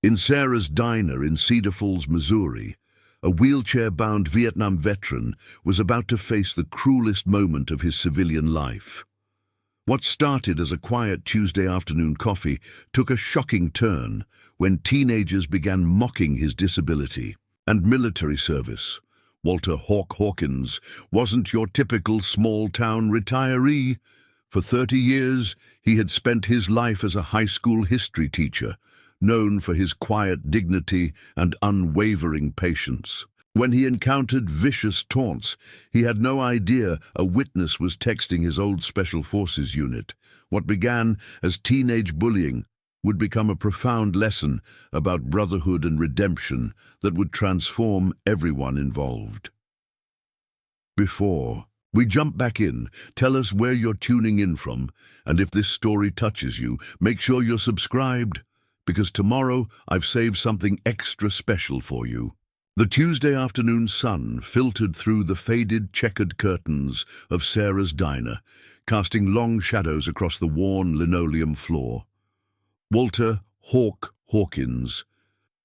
In Sarah's diner in Cedar Falls, Missouri, a wheelchair-bound Vietnam veteran was about to face the cruelest moment of his civilian life. What started as a quiet Tuesday afternoon coffee took a shocking turn when teenagers began mocking his disability and military service. Walter Hawkins wasn't your typical small-town retiree. For 30 years, he had spent his life as a high school history teacher, known for his quiet dignity and unwavering patience. When he encountered vicious taunts, he had no idea a witness was texting his old Special Forces unit. What began as teenage bullying would become a profound lesson about brotherhood and redemption that would transform everyone involved. Before we jump back in, tell us where you're tuning in from, and if this story touches you, make sure you're subscribed, because tomorrow I've saved something extra special for you. The Tuesday afternoon sun filtered through the faded, checkered curtains of Sarah's diner, casting long shadows across the worn linoleum floor. Walter Hawkins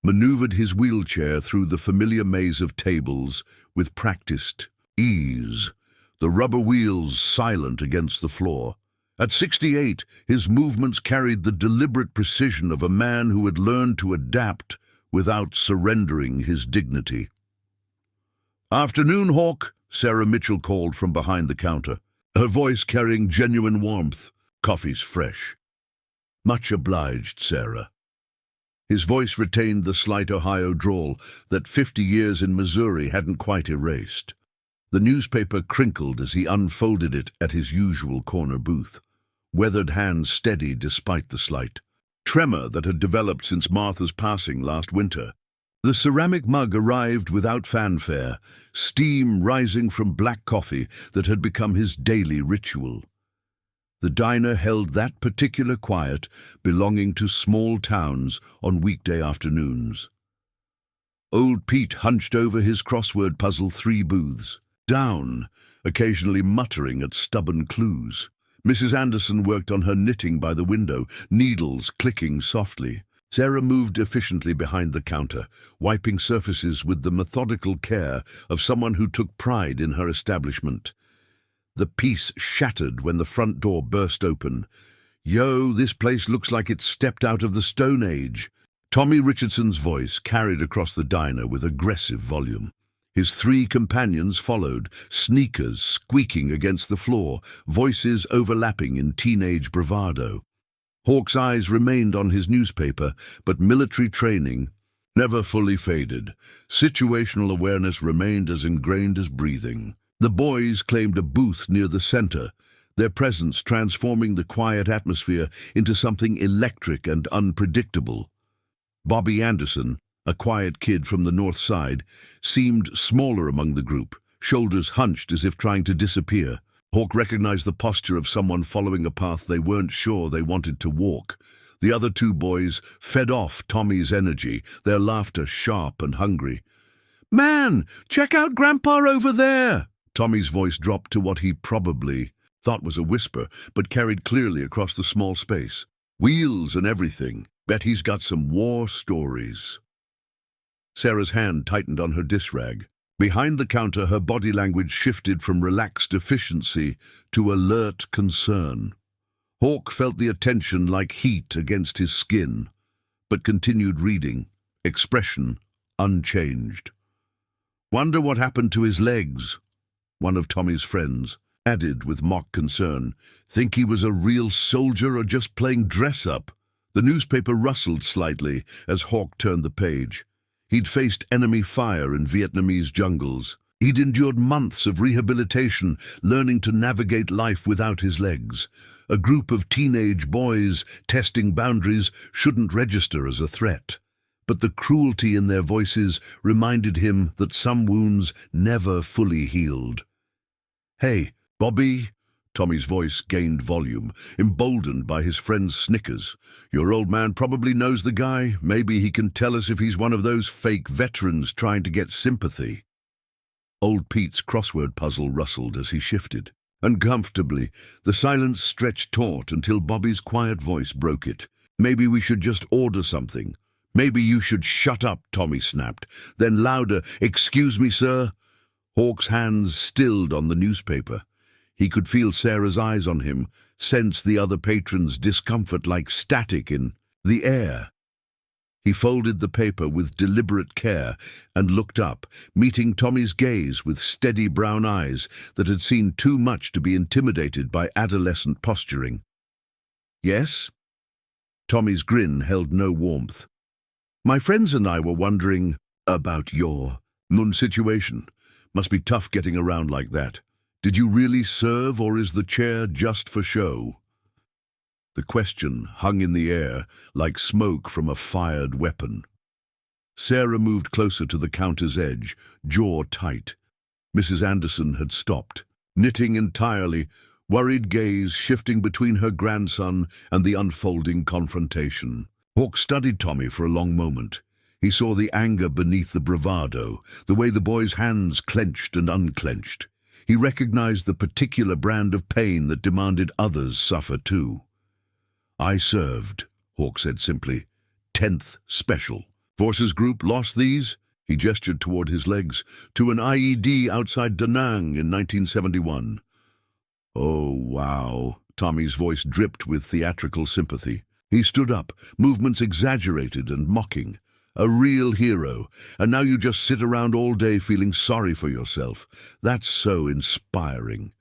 maneuvered his wheelchair through the familiar maze of tables with practiced ease, the rubber wheels silent against the floor. At 68, his movements carried the deliberate precision of a man who had learned to adapt without surrendering his dignity. "Afternoon, Hawk," Sarah Mitchell called from behind the counter, her voice carrying genuine warmth. "Coffee's fresh." "Much obliged, Sarah." His voice retained the slight Ohio drawl that 50 years in Missouri hadn't quite erased. The newspaper crinkled as he unfolded it at his usual corner booth, weathered hands steady despite the slight tremor that had developed since Martha's passing last winter. The ceramic mug arrived without fanfare, steam rising from black coffee that had become his daily ritual. The diner held that particular quiet belonging to small towns on weekday afternoons. Old Pete hunched over his crossword puzzle 3 booths down, occasionally muttering at stubborn clues. Mrs. Anderson worked on her knitting by the window, needles clicking softly. Sarah moved efficiently behind the counter, wiping surfaces with the methodical care of someone who took pride in her establishment. The peace shattered when the front door burst open. "Yo, this place looks like it stepped out of the Stone Age." Tommy Richardson's voice carried across the diner with aggressive volume. His 3 companions followed, sneakers squeaking against the floor, voices overlapping in teenage bravado. Hawk's eyes remained on his newspaper, but military training never fully faded. Situational awareness remained as ingrained as breathing. The boys claimed a booth near the center, their presence transforming the quiet atmosphere into something electric and unpredictable. Bobby Anderson, a quiet kid from the north side, seemed smaller among the group, shoulders hunched as if trying to disappear. Hawk recognized the posture of someone following a path they weren't sure they wanted to walk. The other 2 boys fed off Tommy's energy, their laughter sharp and hungry. "Man, check out Grandpa over there!" Tommy's voice dropped to what he probably thought was a whisper, but carried clearly across the small space. "Wheels and everything. Bet he's got some war stories." Sarah's hand tightened on her dish rag. Behind the counter, her body language shifted from relaxed efficiency to alert concern. Hawk felt the attention like heat against his skin, but continued reading, expression unchanged. "Wonder what happened to his legs," one of Tommy's friends added with mock concern. "Think he was a real soldier or just playing dress-up?" The newspaper rustled slightly as Hawk turned the page. He'd faced enemy fire in Vietnamese jungles. He'd endured months of rehabilitation, learning to navigate life without his legs. A group of teenage boys testing boundaries shouldn't register as a threat. But the cruelty in their voices reminded him that some wounds never fully healed. "Hey, Bobby," Tommy's voice gained volume, emboldened by his friend's snickers. "Your old man probably knows the guy. Maybe he can tell us if he's one of those fake veterans trying to get sympathy." Old Pete's crossword puzzle rustled as he shifted. Uncomfortably, the silence stretched taut until Bobby's quiet voice broke it. "Maybe we should just order something. Maybe you should shut up, Tommy snapped. Then louder, "Excuse me, sir." Hawk's hands stilled on the newspaper. He could feel Sarah's eyes on him, sense the other patron's discomfort like static in the air. He folded the paper with deliberate care and looked up, meeting Tommy's gaze with steady brown eyes that had seen too much to be intimidated by adolescent posturing. "Yes?" Tommy's grin held no warmth. "My friends and I were wondering about your situation. Must be tough getting around like that. Did you really serve, or is the chair just for show?" The question hung in the air like smoke from a fired weapon. Sarah moved closer to the counter's edge, jaw tight. Mrs. Anderson had stopped, knitting entirely, worried gaze shifting between her grandson and the unfolding confrontation. Hawk studied Tommy for a long moment. He saw the anger beneath the bravado, the way the boy's hands clenched and unclenched. He recognized the particular brand of pain that demanded others suffer too. "I served," Hawk said simply. 10th Special. Forces Group lost these, he gestured toward his legs, to an IED outside Da Nang in 1971. "Oh, wow." Tommy's voice dripped with theatrical sympathy. He stood up, movements exaggerated and mocking. "A real hero, and now you just sit around all day feeling sorry for yourself. That's so inspiring."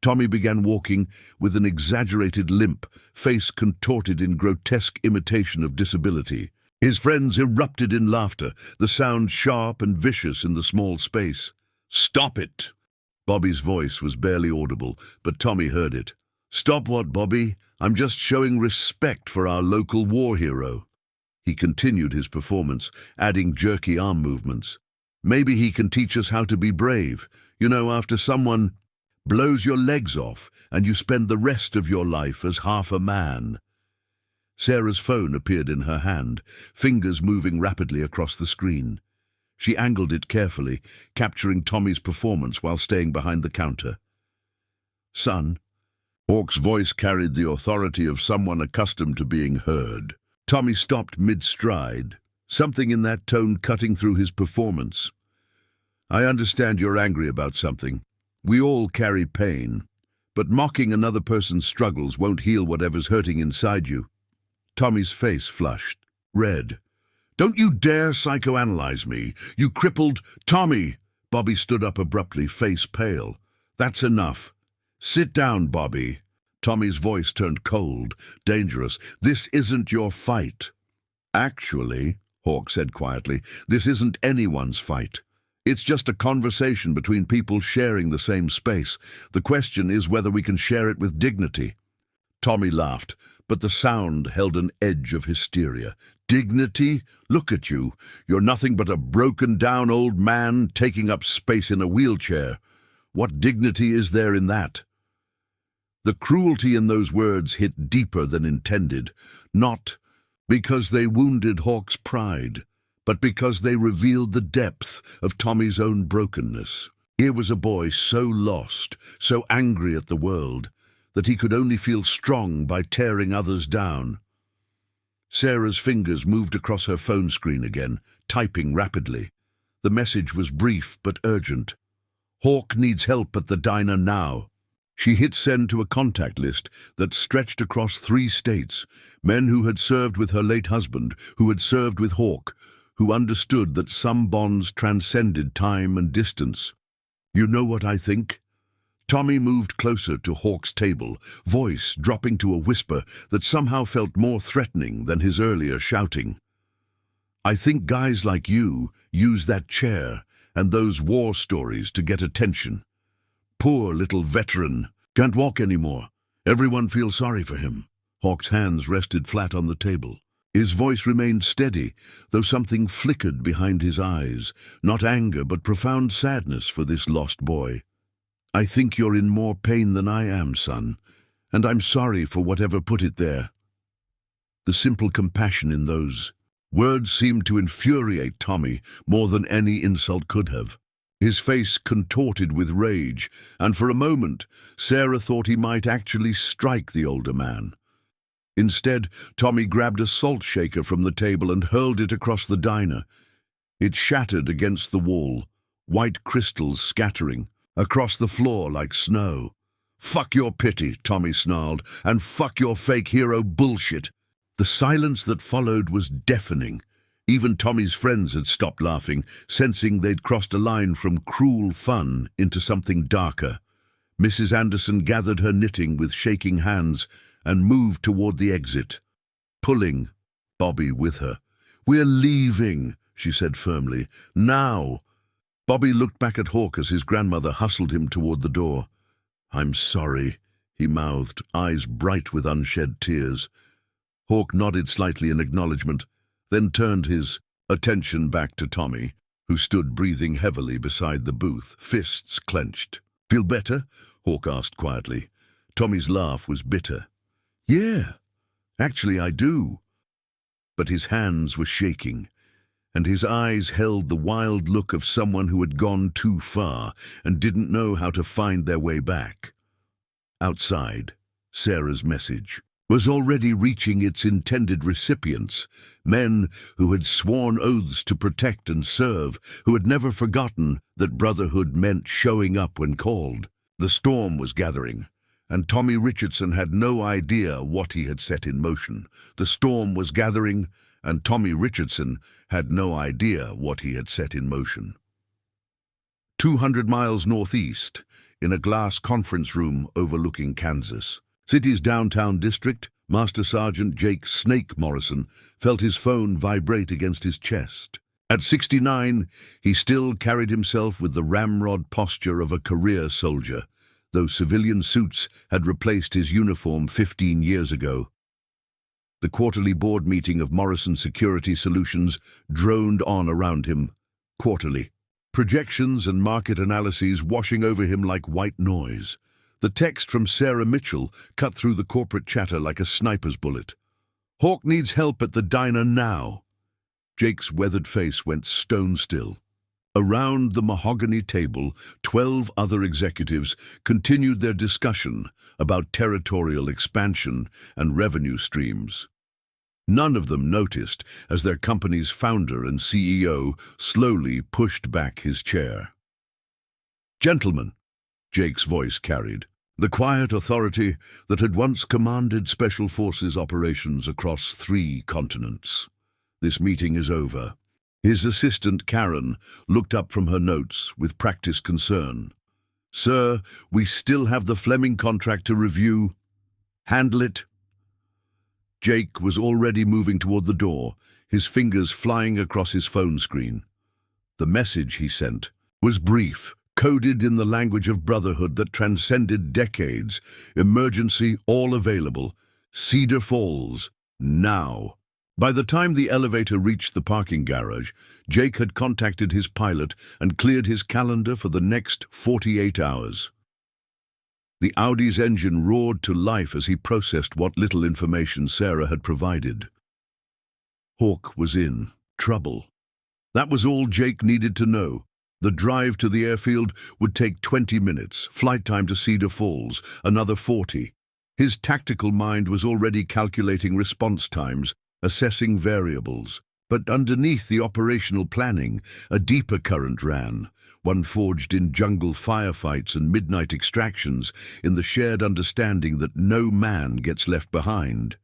Tommy began walking with an exaggerated limp, face contorted in grotesque imitation of disability. His friends erupted in laughter, the sound sharp and vicious in the small space. "Stop it!" Bobby's voice was barely audible, but Tommy heard it. "Stop what, Bobby? I'm just showing respect for our local war hero." He continued his performance, adding jerky arm movements. "Maybe he can teach us how to be brave. You know, after someone blows your legs off and you spend the rest of your life as half a man." Sarah's phone appeared in her hand, fingers moving rapidly across the screen. She angled it carefully, capturing Tommy's performance while staying behind the counter. "Son." Hawk's voice carried the authority of someone accustomed to being heard. Tommy stopped mid-stride, something in that tone cutting through his performance. "I understand you're angry about something. We all carry pain, but mocking another person's struggles won't heal whatever's hurting inside you." Tommy's face flushed, red. "Don't you dare psychoanalyze me, you crippled—" "Tommy!" Bobby stood up abruptly, face pale. "That's enough. Sit down, Bobby." Tommy's voice turned cold, dangerous. "This isn't your fight." "Actually," Hawk said quietly, "this isn't anyone's fight. It's just a conversation between people sharing the same space. The question is whether we can share it with dignity." Tommy laughed, but the sound held an edge of hysteria. "Dignity? Look at you. You're nothing but a broken-down old man taking up space in a wheelchair. What dignity is there in that?" The cruelty in those words hit deeper than intended, not because they wounded Hawk's pride, but because they revealed the depth of Tommy's own brokenness. Here was a boy so lost, so angry at the world, that he could only feel strong by tearing others down. Sarah's fingers moved across her phone screen again, typing rapidly. The message was brief but urgent. "Hawk needs help at the diner now." She hit send to a contact list that stretched across 3 states, men who had served with her late husband, who had served with Hawk, who understood that some bonds transcended time and distance. "You know what I think?" Tommy moved closer to Hawk's table, voice dropping to a whisper that somehow felt more threatening than his earlier shouting. "I think guys like you use that chair and those war stories to get attention. Poor little veteran, can't walk anymore. Everyone feels sorry for him." Hawk's hands rested flat on the table. His voice remained steady, though something flickered behind his eyes, not anger but profound sadness for this lost boy. "I think you're in more pain than I am, son, and I'm sorry for whatever put it there." The simple compassion in those words seemed to infuriate Tommy more than any insult could have. His face contorted with rage, and for a moment Sarah thought he might actually strike the older man. Instead, Tommy grabbed a salt shaker from the table and hurled it across the diner. It shattered against the wall, white crystals scattering across the floor like snow. "Fuck your pity," Tommy snarled, "and fuck your fake hero bullshit." The silence that followed was deafening. Even Tommy's friends had stopped laughing, sensing they'd crossed a line from cruel fun into something darker. Mrs. Anderson gathered her knitting with shaking hands and moved toward the exit, pulling Bobby with her. "We're leaving," she said firmly. "Now." Bobby looked back at Hawk as his grandmother hustled him toward the door. "I'm sorry," he mouthed, eyes bright with unshed tears. Hawk nodded slightly in acknowledgement, then turned his attention back to Tommy, who stood breathing heavily beside the booth, fists clenched. "Feel better?" Hawk asked quietly. Tommy's laugh was bitter. "Yeah, actually I do." But his hands were shaking, and his eyes held the wild look of someone who had gone too far and didn't know how to find their way back. Outside, Sarah's message was already reaching its intended recipients, men who had sworn oaths to protect and serve, who had never forgotten that brotherhood meant showing up when called. The storm was gathering, and Tommy Richardson had no idea what he had set in motion. The storm was gathering, and Tommy Richardson had no idea what he had set in motion. 200 miles northeast, in a glass conference room overlooking Kansas, city's downtown district, Master Sergeant Jake "Snake" Morrison felt his phone vibrate against his chest. At 69, he still carried himself with the ramrod posture of a career soldier, though civilian suits had replaced his uniform 15 years ago. The quarterly board meeting of Morrison Security Solutions droned on around him. Quarterly. Projections and market analyses washing over him like white noise. The text from Sarah Mitchell cut through the corporate chatter like a sniper's bullet. "Hawk needs help at the diner now." Jake's weathered face went stone still. Around the mahogany table, 12 other executives continued their discussion about territorial expansion and revenue streams. None of them noticed as their company's founder and CEO slowly pushed back his chair. "Gentlemen," Jake's voice carried, the quiet authority that had once commanded Special Forces operations across 3 continents. "This meeting is over." His assistant, Karen, looked up from her notes with practiced concern. "Sir, we still have the Fleming contract to review. Handle it." Jake was already moving toward the door, his fingers flying across his phone screen. The message he sent was brief, coded in the language of brotherhood that transcended decades. Emergency, all available. Cedar Falls, now. By the time the elevator reached the parking garage, Jake had contacted his pilot and cleared his calendar for the next 48 hours. The Audi's engine roared to life as he processed what little information Sarah had provided. Hawk was in trouble. That was all Jake needed to know. The drive to the airfield would take 20 minutes, flight time to Cedar Falls, another 40. His tactical mind was already calculating response times, assessing variables. But underneath the operational planning, a deeper current ran, one forged in jungle firefights and midnight extractions, in the shared understanding that no man gets left behind.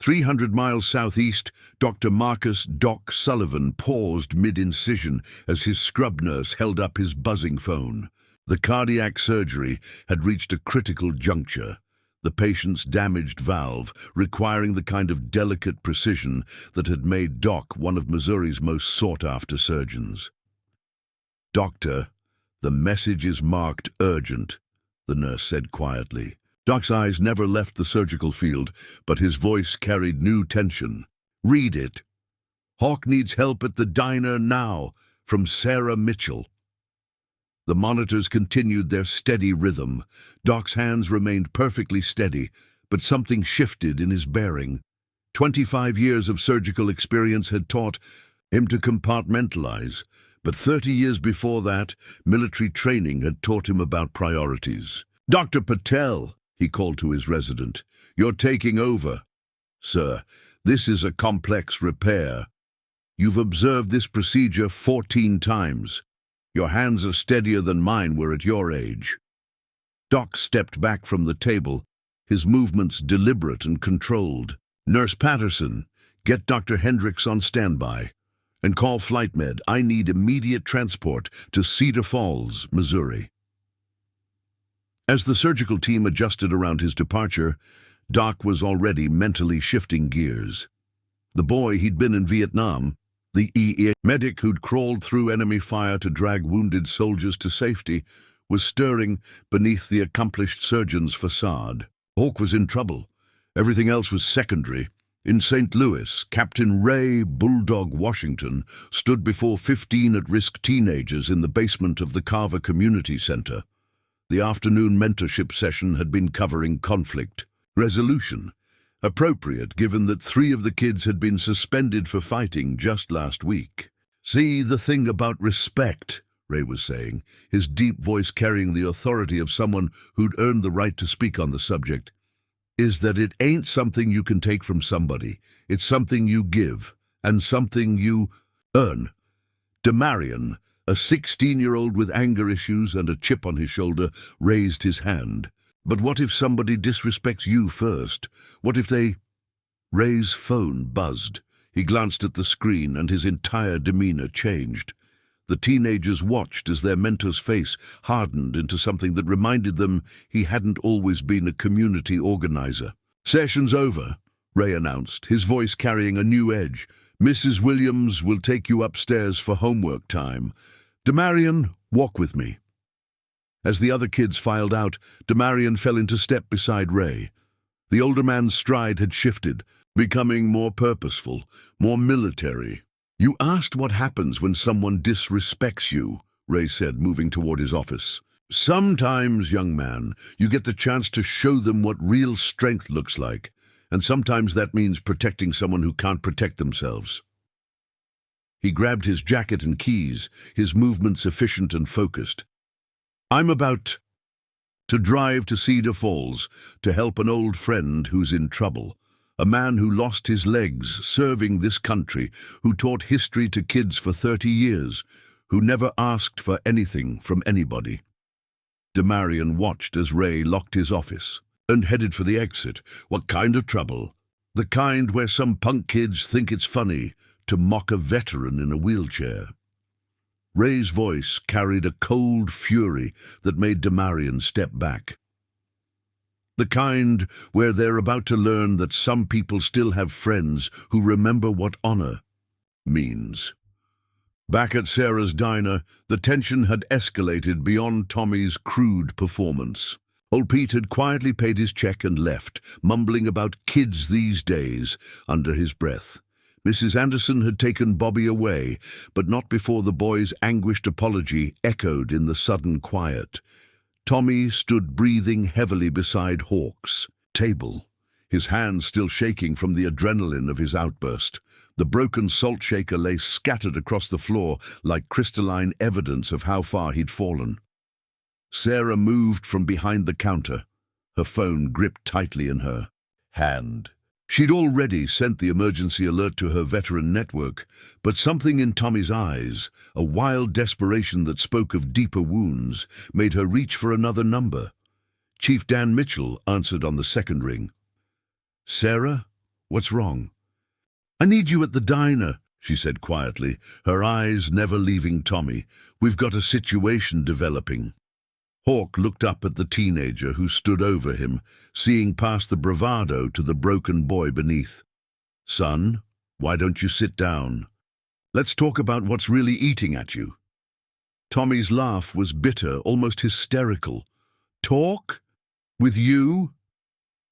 300 miles southeast, Dr. Marcus "Doc" Sullivan paused mid-incision as his scrub nurse held up his buzzing phone. The cardiac surgery had reached a critical juncture, the patient's damaged valve requiring the kind of delicate precision that had made Doc one of Missouri's most sought-after surgeons. "Doctor, the message is marked urgent," the nurse said quietly. Doc's eyes never left the surgical field, but his voice carried new tension. "Read it. Hawk needs help at the diner now, from Sarah Mitchell." The monitors continued their steady rhythm. Doc's hands remained perfectly steady, but something shifted in his bearing. 25 years of surgical experience had taught him to compartmentalize, but 30 years before that, military training had taught him about priorities. "Dr. Patel," he called to his resident. "You're taking over." "Sir, this is a complex repair. You've observed this procedure 14 times. Your hands are steadier than mine were at your age." Doc stepped back from the table, his movements deliberate and controlled. "Nurse Patterson, get Dr. Hendricks on standby. And call Flight Med. I need immediate transport to Cedar Falls, Missouri." As the surgical team adjusted around his departure, Doc was already mentally shifting gears. The boy he'd been in Vietnam, the EE medic who'd crawled through enemy fire to drag wounded soldiers to safety, was stirring beneath the accomplished surgeon's facade. Hawk was in trouble. Everything else was secondary. In St. Louis, Captain Ray Bulldog Washington stood before 15 at-risk teenagers in the basement of the Carver Community Center. The afternoon mentorship session had been covering conflict resolution, appropriate given that 3 of the kids had been suspended for fighting just last week. "See, the thing about respect," Ray was saying, his deep voice carrying the authority of someone who'd earned the right to speak on the subject, "is that it ain't something you can take from somebody. It's something you give, and something you earn." DeMarion, a 16-year-old with anger issues and a chip on his shoulder, raised his hand. "But what if somebody disrespects you first? What if they—" Ray's phone buzzed. He glanced at the screen and his entire demeanor changed. The teenagers watched as their mentor's face hardened into something that reminded them he hadn't always been a community organizer. "Session's over," Ray announced, his voice carrying a new edge. "Mrs. Williams will take you upstairs for homework time. DeMarion, walk with me." As the other kids filed out, DeMarion fell into step beside Ray. The older man's stride had shifted, becoming more purposeful, more military. "You asked what happens when someone disrespects you," Ray said, moving toward his office. "Sometimes, young man, you get the chance to show them what real strength looks like, and sometimes that means protecting someone who can't protect themselves." He grabbed his jacket and keys, his movements efficient and focused. "I'm about to drive to Cedar Falls to help an old friend who's in trouble. A man who lost his legs serving this country, who taught history to kids for 30 years, who never asked for anything from anybody." DeMarion watched as Ray locked his office and headed for the exit. "What kind of trouble?" "The kind where some punk kids think it's funny to mock a veteran in a wheelchair." Ray's voice carried a cold fury that made DeMarion step back. "The kind where they're about to learn that some people still have friends who remember what honor means." Back at Sarah's diner, the tension had escalated beyond Tommy's crude performance. Old Pete had quietly paid his check and left, mumbling about kids these days under his breath. Mrs. Anderson had taken Bobby away, but not before the boy's anguished apology echoed in the sudden quiet. Tommy stood breathing heavily beside Hawk's table, his hands still shaking from the adrenaline of his outburst. The broken salt shaker lay scattered across the floor like crystalline evidence of how far he'd fallen. Sarah moved from behind the counter, her phone gripped tightly in her hand. She'd already sent the emergency alert to her veteran network, but something in Tommy's eyes, a wild desperation that spoke of deeper wounds, made her reach for another number. Chief Dan Mitchell answered on the second ring. "Sarah, what's wrong?" "I need you at the diner," she said quietly, her eyes never leaving Tommy. "We've got a situation developing." Hawk looked up at the teenager who stood over him, seeing past the bravado to the broken boy beneath. "Son, why don't you sit down? Let's talk about what's really eating at you." Tommy's laugh was bitter, almost hysterical. "Talk? With you?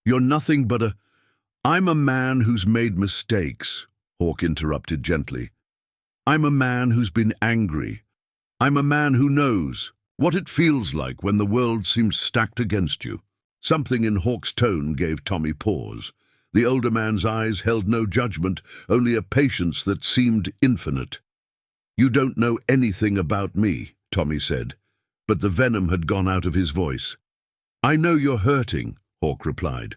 You're nothing but a—" "I'm a man who's made mistakes," Hawk interrupted gently. "I'm a man who's been angry. I'm a man who knows what it feels like when the world seems stacked against you." Something in Hawk's tone gave Tommy pause. The older man's eyes held no judgment, only a patience that seemed infinite. "You don't know anything about me," Tommy said, but the venom had gone out of his voice. "I know you're hurting," Hawk replied.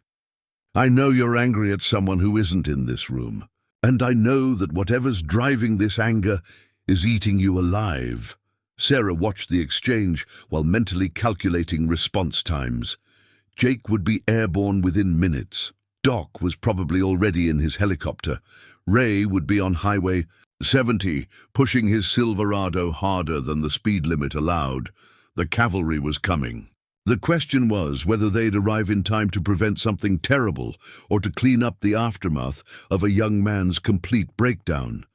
I know you're angry at someone who isn't in this room, and I know that whatever's driving this anger is eating you alive. Sarah watched the exchange while mentally calculating response times. Jake would be airborne within minutes. Doc was probably already in his helicopter. Ray would be on Highway 70, pushing his Silverado harder than the speed limit allowed. The cavalry was coming. The question was whether they'd arrive in time to prevent something terrible or to clean up the aftermath of a young man's complete breakdown.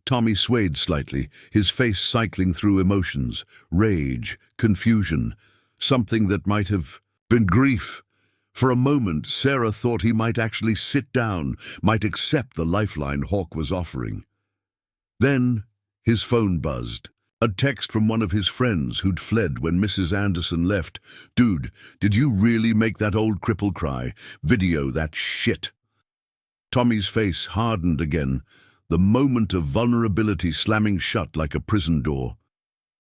Tommy swayed slightly, his face cycling through emotions, rage, confusion, something that might have been grief. For a moment, Sarah thought he might actually sit down, might accept the lifeline Hawk was offering. Then his phone buzzed. A text from one of his friends who'd fled when Mrs. Anderson left. Dude, did you really make that old cripple cry? Video that shit. Tommy's face hardened again, the moment of vulnerability slamming shut like a prison door.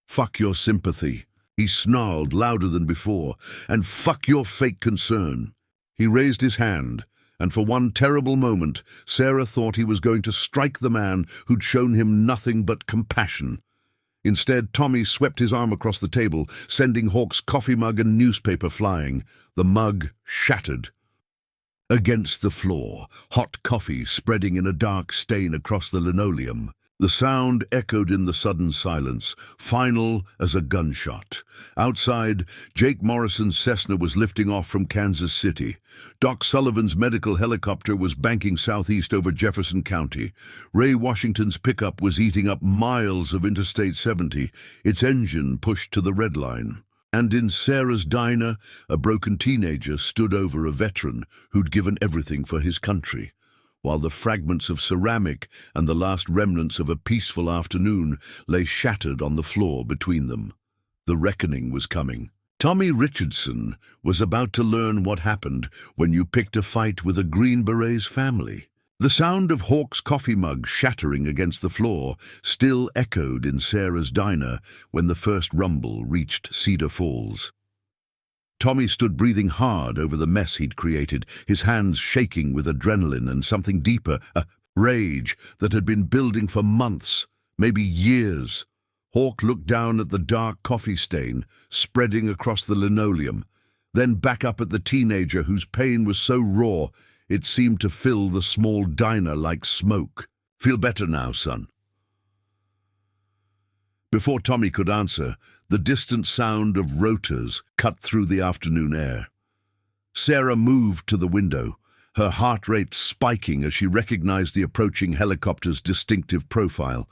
Fuck your sympathy, he snarled louder than before, and fuck your fake concern. He raised his hand, and for one terrible moment, Sarah thought he was going to strike the man who'd shown him nothing but compassion. Instead, Tommy swept his arm across the table, sending Hawk's coffee mug and newspaper flying. The mug shattered. Against the floor, hot coffee spreading in a dark stain across the linoleum. The sound echoed in the sudden silence, final as a gunshot. Outside, Jake Morrison's Cessna was lifting off from Kansas City. Doc Sullivan's medical helicopter was banking southeast over Jefferson County. Ray Washington's pickup was eating up miles of Interstate 70, its engine pushed to the red line. And in Sarah's diner, a broken teenager stood over a veteran who'd given everything for his country, while the fragments of ceramic and the last remnants of a peaceful afternoon lay shattered on the floor between them. The reckoning was coming. Tommy Richardson was about to learn what happened when you picked a fight with a Green Beret's family. The sound of Hawk's coffee mug shattering against the floor still echoed in Sarah's diner when the first rumble reached Cedar Falls. Tommy stood breathing hard over the mess he'd created, his hands shaking with adrenaline and something deeper, a rage that had been building for months, maybe years. Hawk looked down at the dark coffee stain spreading across the linoleum, then back up at the teenager whose pain was so raw it seemed to fill the small diner like smoke. Feel better now, son? Before Tommy could answer, the distant sound of rotors cut through the afternoon air. Sarah moved to the window, her heart rate spiking as she recognized the approaching helicopter's distinctive profile.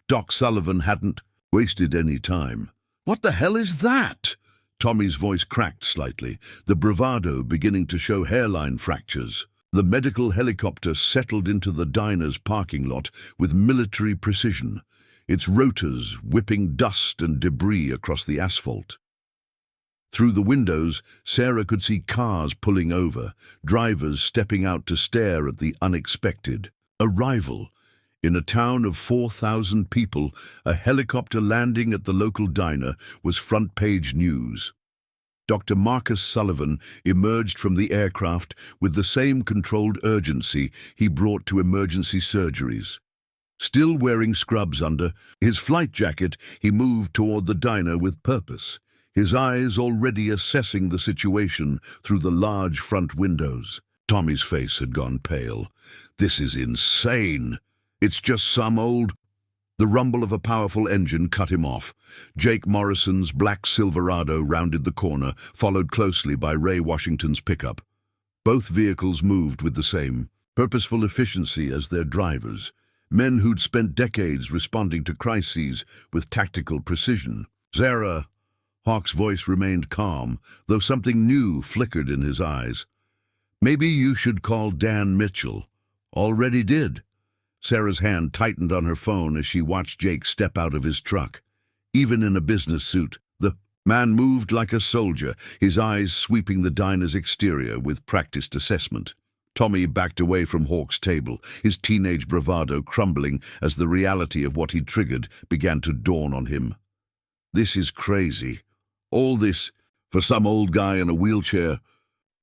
Doc Sullivan hadn't wasted any time. What the hell is that? Tommy's voice cracked slightly, the bravado beginning to show hairline fractures. The medical helicopter settled into the diner's parking lot with military precision, its rotors whipping dust and debris across the asphalt. Through the windows, Sarah could see cars pulling over, drivers stepping out to stare at the unexpected. Arrival. In a town of 4,000 people, a helicopter landing at the local diner was front-page news. Dr. Marcus Sullivan emerged from the aircraft with the same controlled urgency he brought to emergency surgeries. Still wearing scrubs under his flight jacket, he moved toward the diner with purpose, his eyes already assessing the situation through the large front windows. Tommy's face had gone pale. This is insane. It's just some old... The rumble of a powerful engine cut him off. Jake Morrison's black Silverado rounded the corner, followed closely by Ray Washington's pickup. Both vehicles moved with the same purposeful efficiency as their drivers, men who'd spent decades responding to crises with tactical precision. Sarah, Hawk's voice remained calm, though something new flickered in his eyes. Maybe you should call Dan Mitchell. Already did. Sarah's hand tightened on her phone as she watched Jake step out of his truck. Even in a business suit, the man moved like a soldier, his eyes sweeping the diner's exterior with practiced assessment. Tommy backed away from Hawk's table, his teenage bravado crumbling as the reality of what he'd triggered began to dawn on him. This is crazy. All this for some old guy in a wheelchair.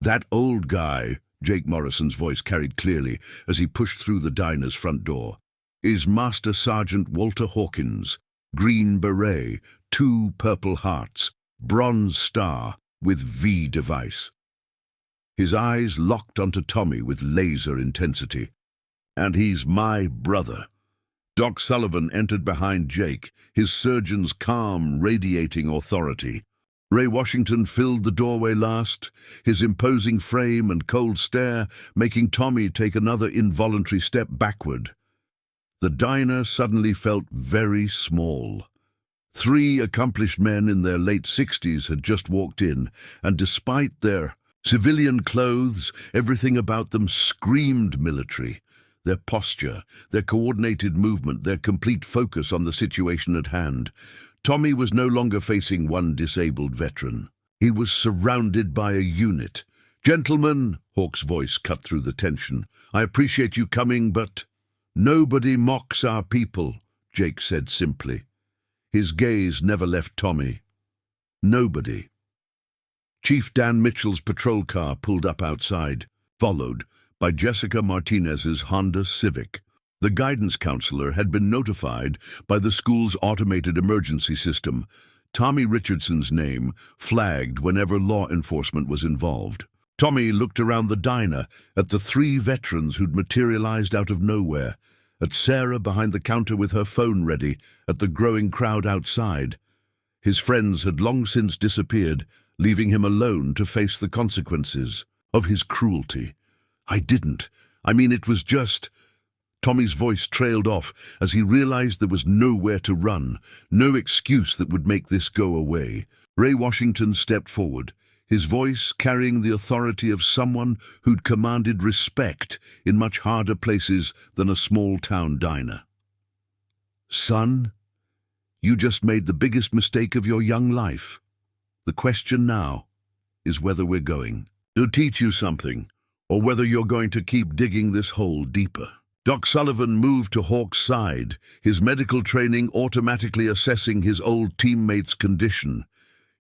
That old guy, Jake Morrison's voice carried clearly as he pushed through the diner's front door, is Master Sergeant Walter Hawkins, green beret, 2 purple hearts, bronze star with V device. His eyes locked onto Tommy with laser intensity. And he's my brother. Doc Sullivan entered behind Jake, his surgeon's calm, radiating authority. Ray Washington filled the doorway last, his imposing frame and cold stare making Tommy take another involuntary step backward. The diner suddenly felt very small. 3 accomplished men in their late 60s had just walked in, and despite their civilian clothes, everything about them screamed military. Their posture, their coordinated movement, their complete focus on the situation at hand. Tommy was no longer facing one disabled veteran. He was surrounded by a unit. "Gentlemen," Hawk's voice cut through the tension, "I appreciate you coming, but nobody mocks our people," Jake said simply. His gaze never left Tommy. Nobody. Chief Dan Mitchell's patrol car pulled up outside, followed by Jessica Martinez's Honda Civic. The guidance counselor had been notified by the school's automated emergency system. Tommy Richardson's name flagged whenever law enforcement was involved. Tommy looked around the diner at the 3 veterans who'd materialized out of nowhere, at Sarah behind the counter with her phone ready, at the growing crowd outside. His friends had long since disappeared, leaving him alone to face the consequences of his cruelty. It was just... Tommy's voice trailed off as he realized there was nowhere to run, no excuse that would make this go away. Ray Washington stepped forward, his voice carrying the authority of someone who'd commanded respect in much harder places than a small-town diner. "Son, you just made the biggest mistake of your young life. The question now is whether we're going to teach you something, or whether you're going to keep digging this hole deeper." Doc Sullivan moved to Hawk's side, his medical training automatically assessing his old teammate's condition.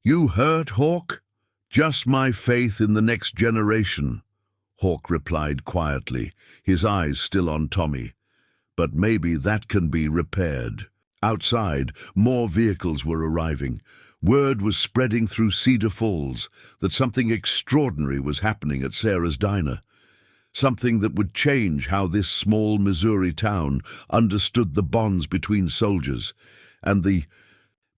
"You hurt, Hawk?" "Just my faith in the next generation," Hawk replied quietly, his eyes still on Tommy. "But maybe that can be repaired." Outside, more vehicles were arriving. Word was spreading through Cedar Falls that something extraordinary was happening at Sarah's diner. Something that would change how this small Missouri town understood the bonds between soldiers and the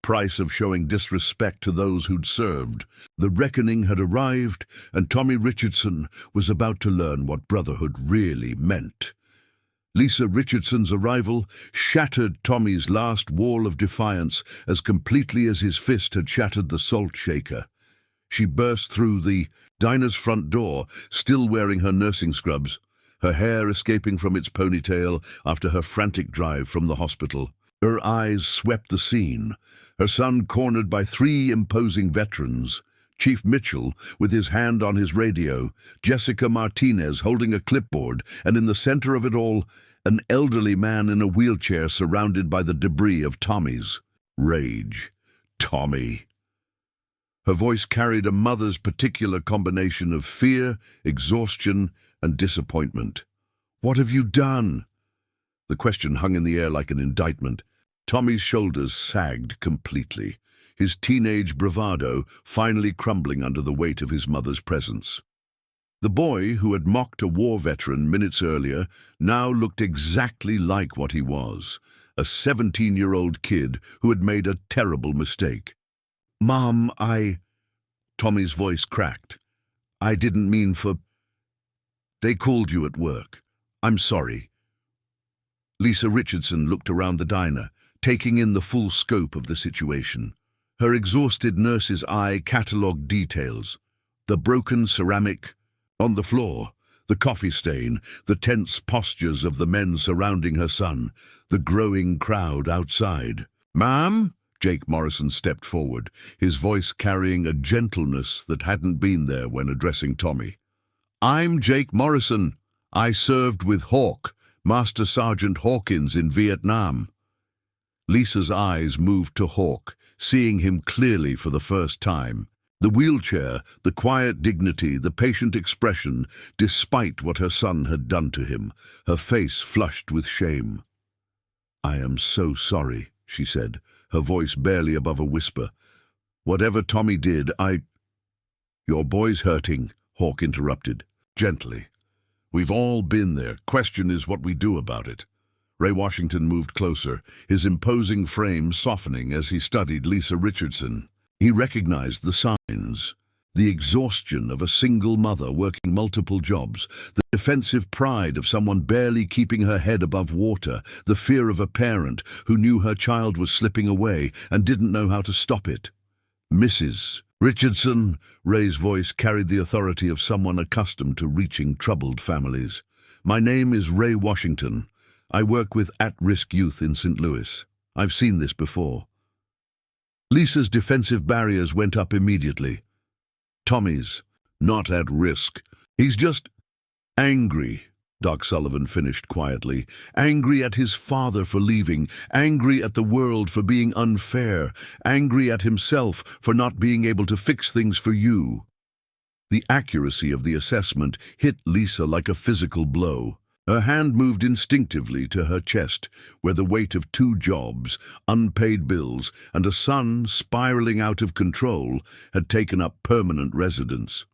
price of showing disrespect to those who'd served. The reckoning had arrived, and Tommy Richardson was about to learn what brotherhood really meant. Lisa Richardson's arrival shattered Tommy's last wall of defiance as completely as his fist had shattered the salt shaker. She burst through the diner's front door, still wearing her nursing scrubs, her hair escaping from its ponytail after her frantic drive from the hospital. Her eyes swept the scene, her son cornered by 3 imposing veterans, Chief Mitchell with his hand on his radio, Jessica Martinez holding a clipboard, and in the center of it all, an elderly man in a wheelchair surrounded by the debris of Tommy's rage. "Tommy." Her voice carried a mother's particular combination of fear, exhaustion, and disappointment. "What have you done?" The question hung in the air like an indictment. Tommy's shoulders sagged completely, his teenage bravado finally crumbling under the weight of his mother's presence. The boy who had mocked a war veteran minutes earlier now looked exactly like what he was, a 17-year-old kid who had made a terrible mistake. "Mom, Tommy's voice cracked. "I didn't mean for... They called you at work. I'm sorry." Lisa Richardson looked around the diner, taking in the full scope of the situation. Her exhausted nurse's eye catalogued details. The broken ceramic on the floor, the coffee stain, the tense postures of the men surrounding her son, the growing crowd outside. "Ma'am?" Jake Morrison stepped forward, his voice carrying a gentleness that hadn't been there when addressing Tommy. "I'm Jake Morrison. I served with Hawk, Master Sergeant Hawkins in Vietnam." Lisa's eyes moved to Hawk, seeing him clearly for the first time. The wheelchair, the quiet dignity, the patient expression, despite what her son had done to him, her face flushed with shame. "I am so sorry," she said, her voice barely above a whisper. "Whatever Tommy did, Your boy's hurting," Hawk interrupted, gently. "We've all been there. Question is what we do about it." Ray Washington moved closer, his imposing frame softening as he studied Lisa Richardson. He recognized the signs. The exhaustion of a single mother working multiple jobs, the defensive pride of someone barely keeping her head above water, the fear of a parent who knew her child was slipping away and didn't know how to stop it. "Mrs. Richardson," Ray's voice carried the authority of someone accustomed to reaching troubled families. "My name is Ray Washington. I work with at-risk youth in St. Louis. I've seen this before." Lisa's defensive barriers went up immediately. "Tommy's not at risk. He's just angry," Doc Sullivan finished quietly. "Angry at his father for leaving, angry at the world for being unfair, angry at himself for not being able to fix things for you." The accuracy of the assessment hit Lisa like a physical blow. Her hand moved instinctively to her chest, where the weight of 2 jobs, unpaid bills, and a son spiraling out of control had taken up permanent residence.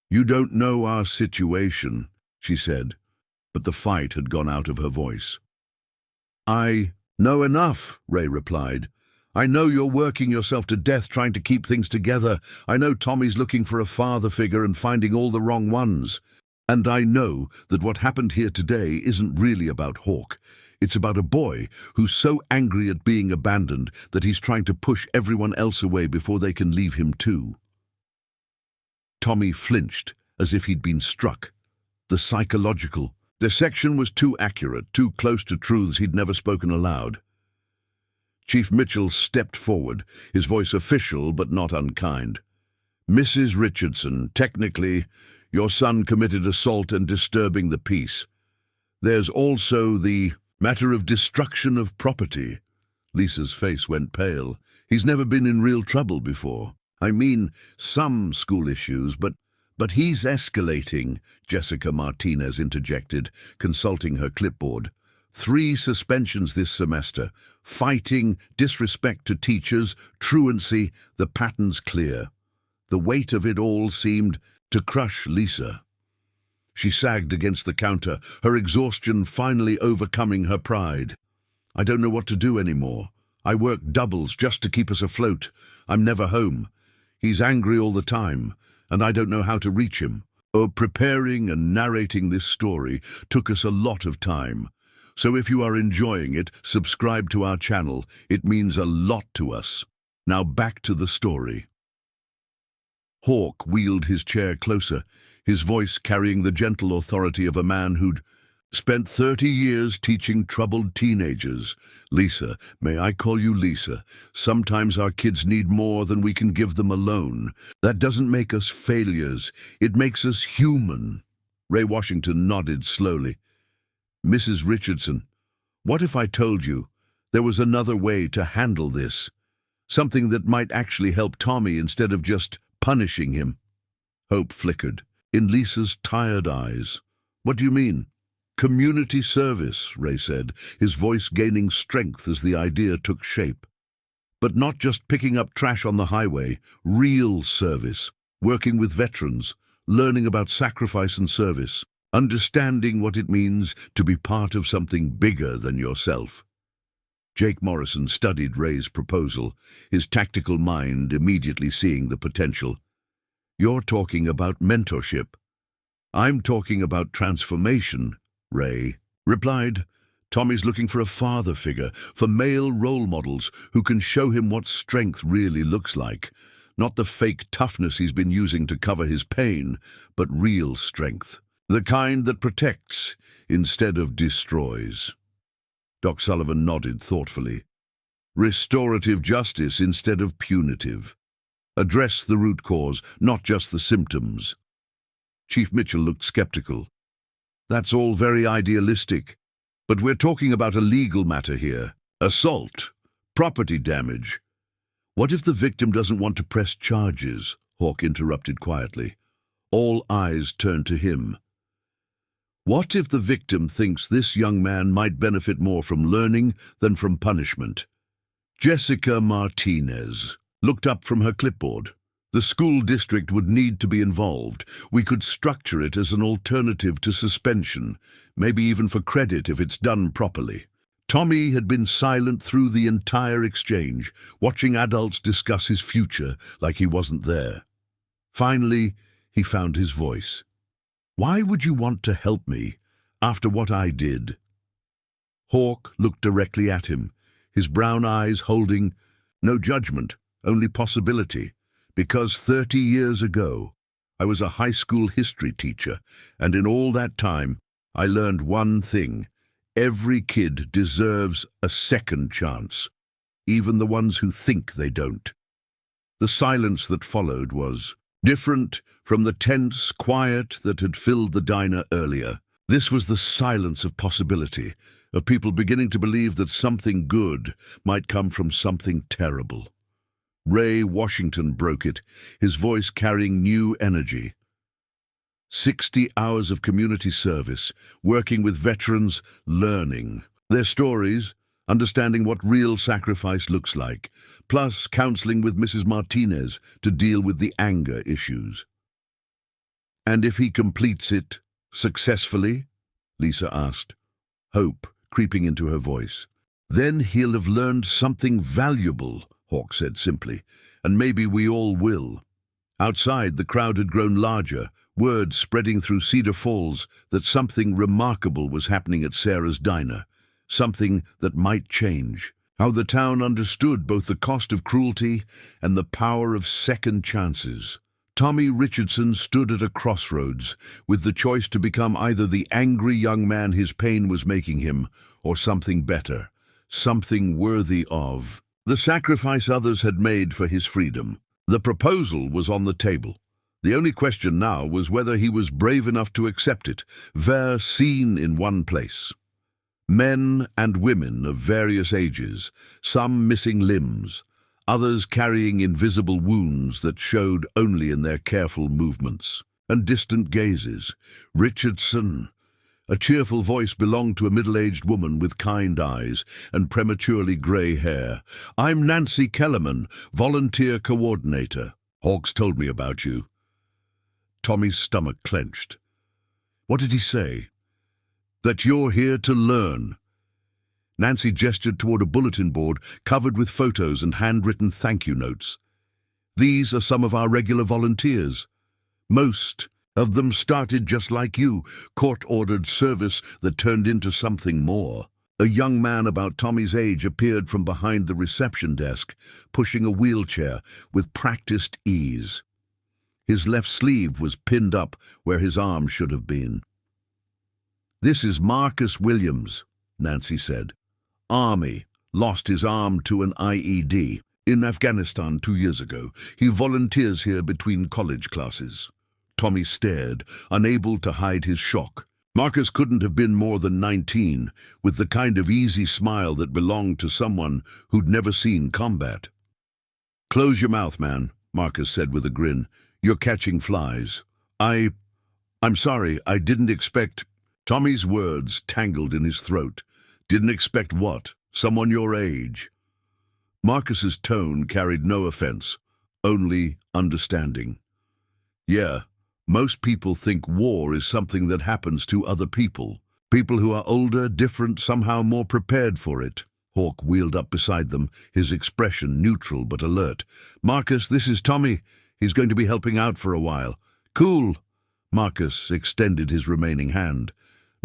"You don't know our situation," she said, but the fight had gone out of her voice. "I know enough," Ray replied. "I know you're working yourself to death trying to keep things together. I know Tommy's looking for a father figure and finding all the wrong ones. And I know that what happened here today isn't really about Hawk. It's about a boy who's so angry at being abandoned that he's trying to push everyone else away before they can leave him too." Tommy flinched, as if he'd been struck. The psychological dissection was too accurate, too close to truths he'd never spoken aloud. Chief Mitchell stepped forward, his voice official but not unkind. "Mrs. Richardson, technically, your son committed assault and disturbing the peace. There's also the matter of destruction of property." Lisa's face went pale. "He's never been in real trouble before. I mean, some school issues, but he's escalating," Jessica Martinez interjected, consulting her clipboard. 3 suspensions this semester. Fighting, disrespect to teachers, truancy, the pattern's clear." The weight of it all seemed to crush Lisa. She sagged against the counter, her exhaustion finally overcoming her pride. "I don't know what to do anymore. I work doubles just to keep us afloat. I'm never home. He's angry all the time, and I don't know how to reach him. Preparing and narrating this story took us a lot of time. So if you are enjoying it, subscribe to our channel. It means a lot to us. Now back to the story." Hawk wheeled his chair closer, his voice carrying the gentle authority of a man who'd spent 30 years teaching troubled teenagers. "Lisa, may I call you Lisa? Sometimes our kids need more than we can give them alone. That doesn't make us failures. It makes us human." Ray Washington nodded slowly. "Mrs. Richardson, what if I told you there was another way to handle this? Something that might actually help Tommy instead of just punishing him?" Hope flickered in Lisa's tired eyes. "What do you mean?" "Community service," Ray said, his voice gaining strength as the idea took shape. "But not just picking up trash on the highway, real service, working with veterans, learning about sacrifice and service, understanding what it means to be part of something bigger than yourself." Jake Morrison studied Ray's proposal, his tactical mind immediately seeing the potential. "You're talking about mentorship." "I'm talking about transformation," Ray replied. "Tommy's looking for a father figure, for male role models who can show him what strength really looks like. Not the fake toughness he's been using to cover his pain, but real strength. The kind that protects instead of destroys." Doc Sullivan nodded thoughtfully. "Restorative justice instead of punitive. Address the root cause, not just the symptoms." Chief Mitchell looked skeptical. "That's all very idealistic, but we're talking about a legal matter here. Assault, property damage. What if the victim doesn't want to press charges? Hawk interrupted quietly. All eyes turned to him. What if the victim thinks this young man might benefit more from learning than from punishment? Jessica Martinez looked up from her clipboard. The school district would need to be involved. We could structure it as an alternative to suspension, maybe even for credit if it's done properly. Tommy had been silent through the entire exchange, watching adults discuss his future like he wasn't there. Finally, he found his voice. Why would you want to help me after what I did? Hawk looked directly at him, his brown eyes holding no judgment, only possibility. Because 30 years ago, I was a high school history teacher, and in all that time, I learned one thing. Every kid deserves a second chance, even the ones who think they don't. The silence that followed was different from the tense quiet that had filled the diner earlier. This was the silence of possibility, of people beginning to believe that something good might come from something terrible. Ray Washington broke it, his voice carrying new energy. 60 hours of community service, working with veterans, learning their stories, understanding what real sacrifice looks like, plus counseling with Mrs. Martinez to deal with the anger issues. And if he completes it successfully? Lisa asked, hope creeping into her voice. Then he'll have learned something valuable, Hawk said simply, and maybe we all will. Outside, the crowd had grown larger, word spreading through Cedar Falls that something remarkable was happening at Sarah's diner, something that might change. How the town understood both the cost of cruelty and the power of second chances. Tommy Richardson stood at a crossroads, with the choice to become either the angry young man his pain was making him, or something better, something worthy of the sacrifice others had made for his freedom. The proposal was on the table. The only question now was whether he was brave enough to accept it, seen in one place. Men and women of various ages, some missing limbs, others carrying invisible wounds that showed only in their careful movements and distant gazes. Richardson, a cheerful voice, belonged to a middle-aged woman with kind eyes and prematurely grey hair. I'm Nancy Kellerman, volunteer coordinator. Hawks told me about you. Tommy's stomach clenched. What did he say? That you're here to learn. Nancy gestured toward a bulletin board covered with photos and handwritten thank you notes. These are some of our regular volunteers. Most of them started just like you, court-ordered service that turned into something more. A young man about Tommy's age appeared from behind the reception desk, pushing a wheelchair with practiced ease. His left sleeve was pinned up where his arm should have been. This is Marcus Williams, Nancy said. Army, lost his arm to an IED in Afghanistan 2 years ago. He volunteers here between college classes. Tommy stared, unable to hide his shock. Marcus couldn't have been more than 19, with the kind of easy smile that belonged to someone who'd never seen combat. Close your mouth, man, Marcus said with a grin. You're catching flies. I'm sorry, I didn't expect... Tommy's words tangled in his throat. Didn't expect what? Someone your age? Marcus's tone carried no offense, only understanding. Yeah, most people think war is something that happens to other people. People who are older, different, somehow more prepared for it. Hawk wheeled up beside them, his expression neutral but alert. Marcus, this is Tommy. He's going to be helping out for a while. Cool. Marcus extended his remaining hand.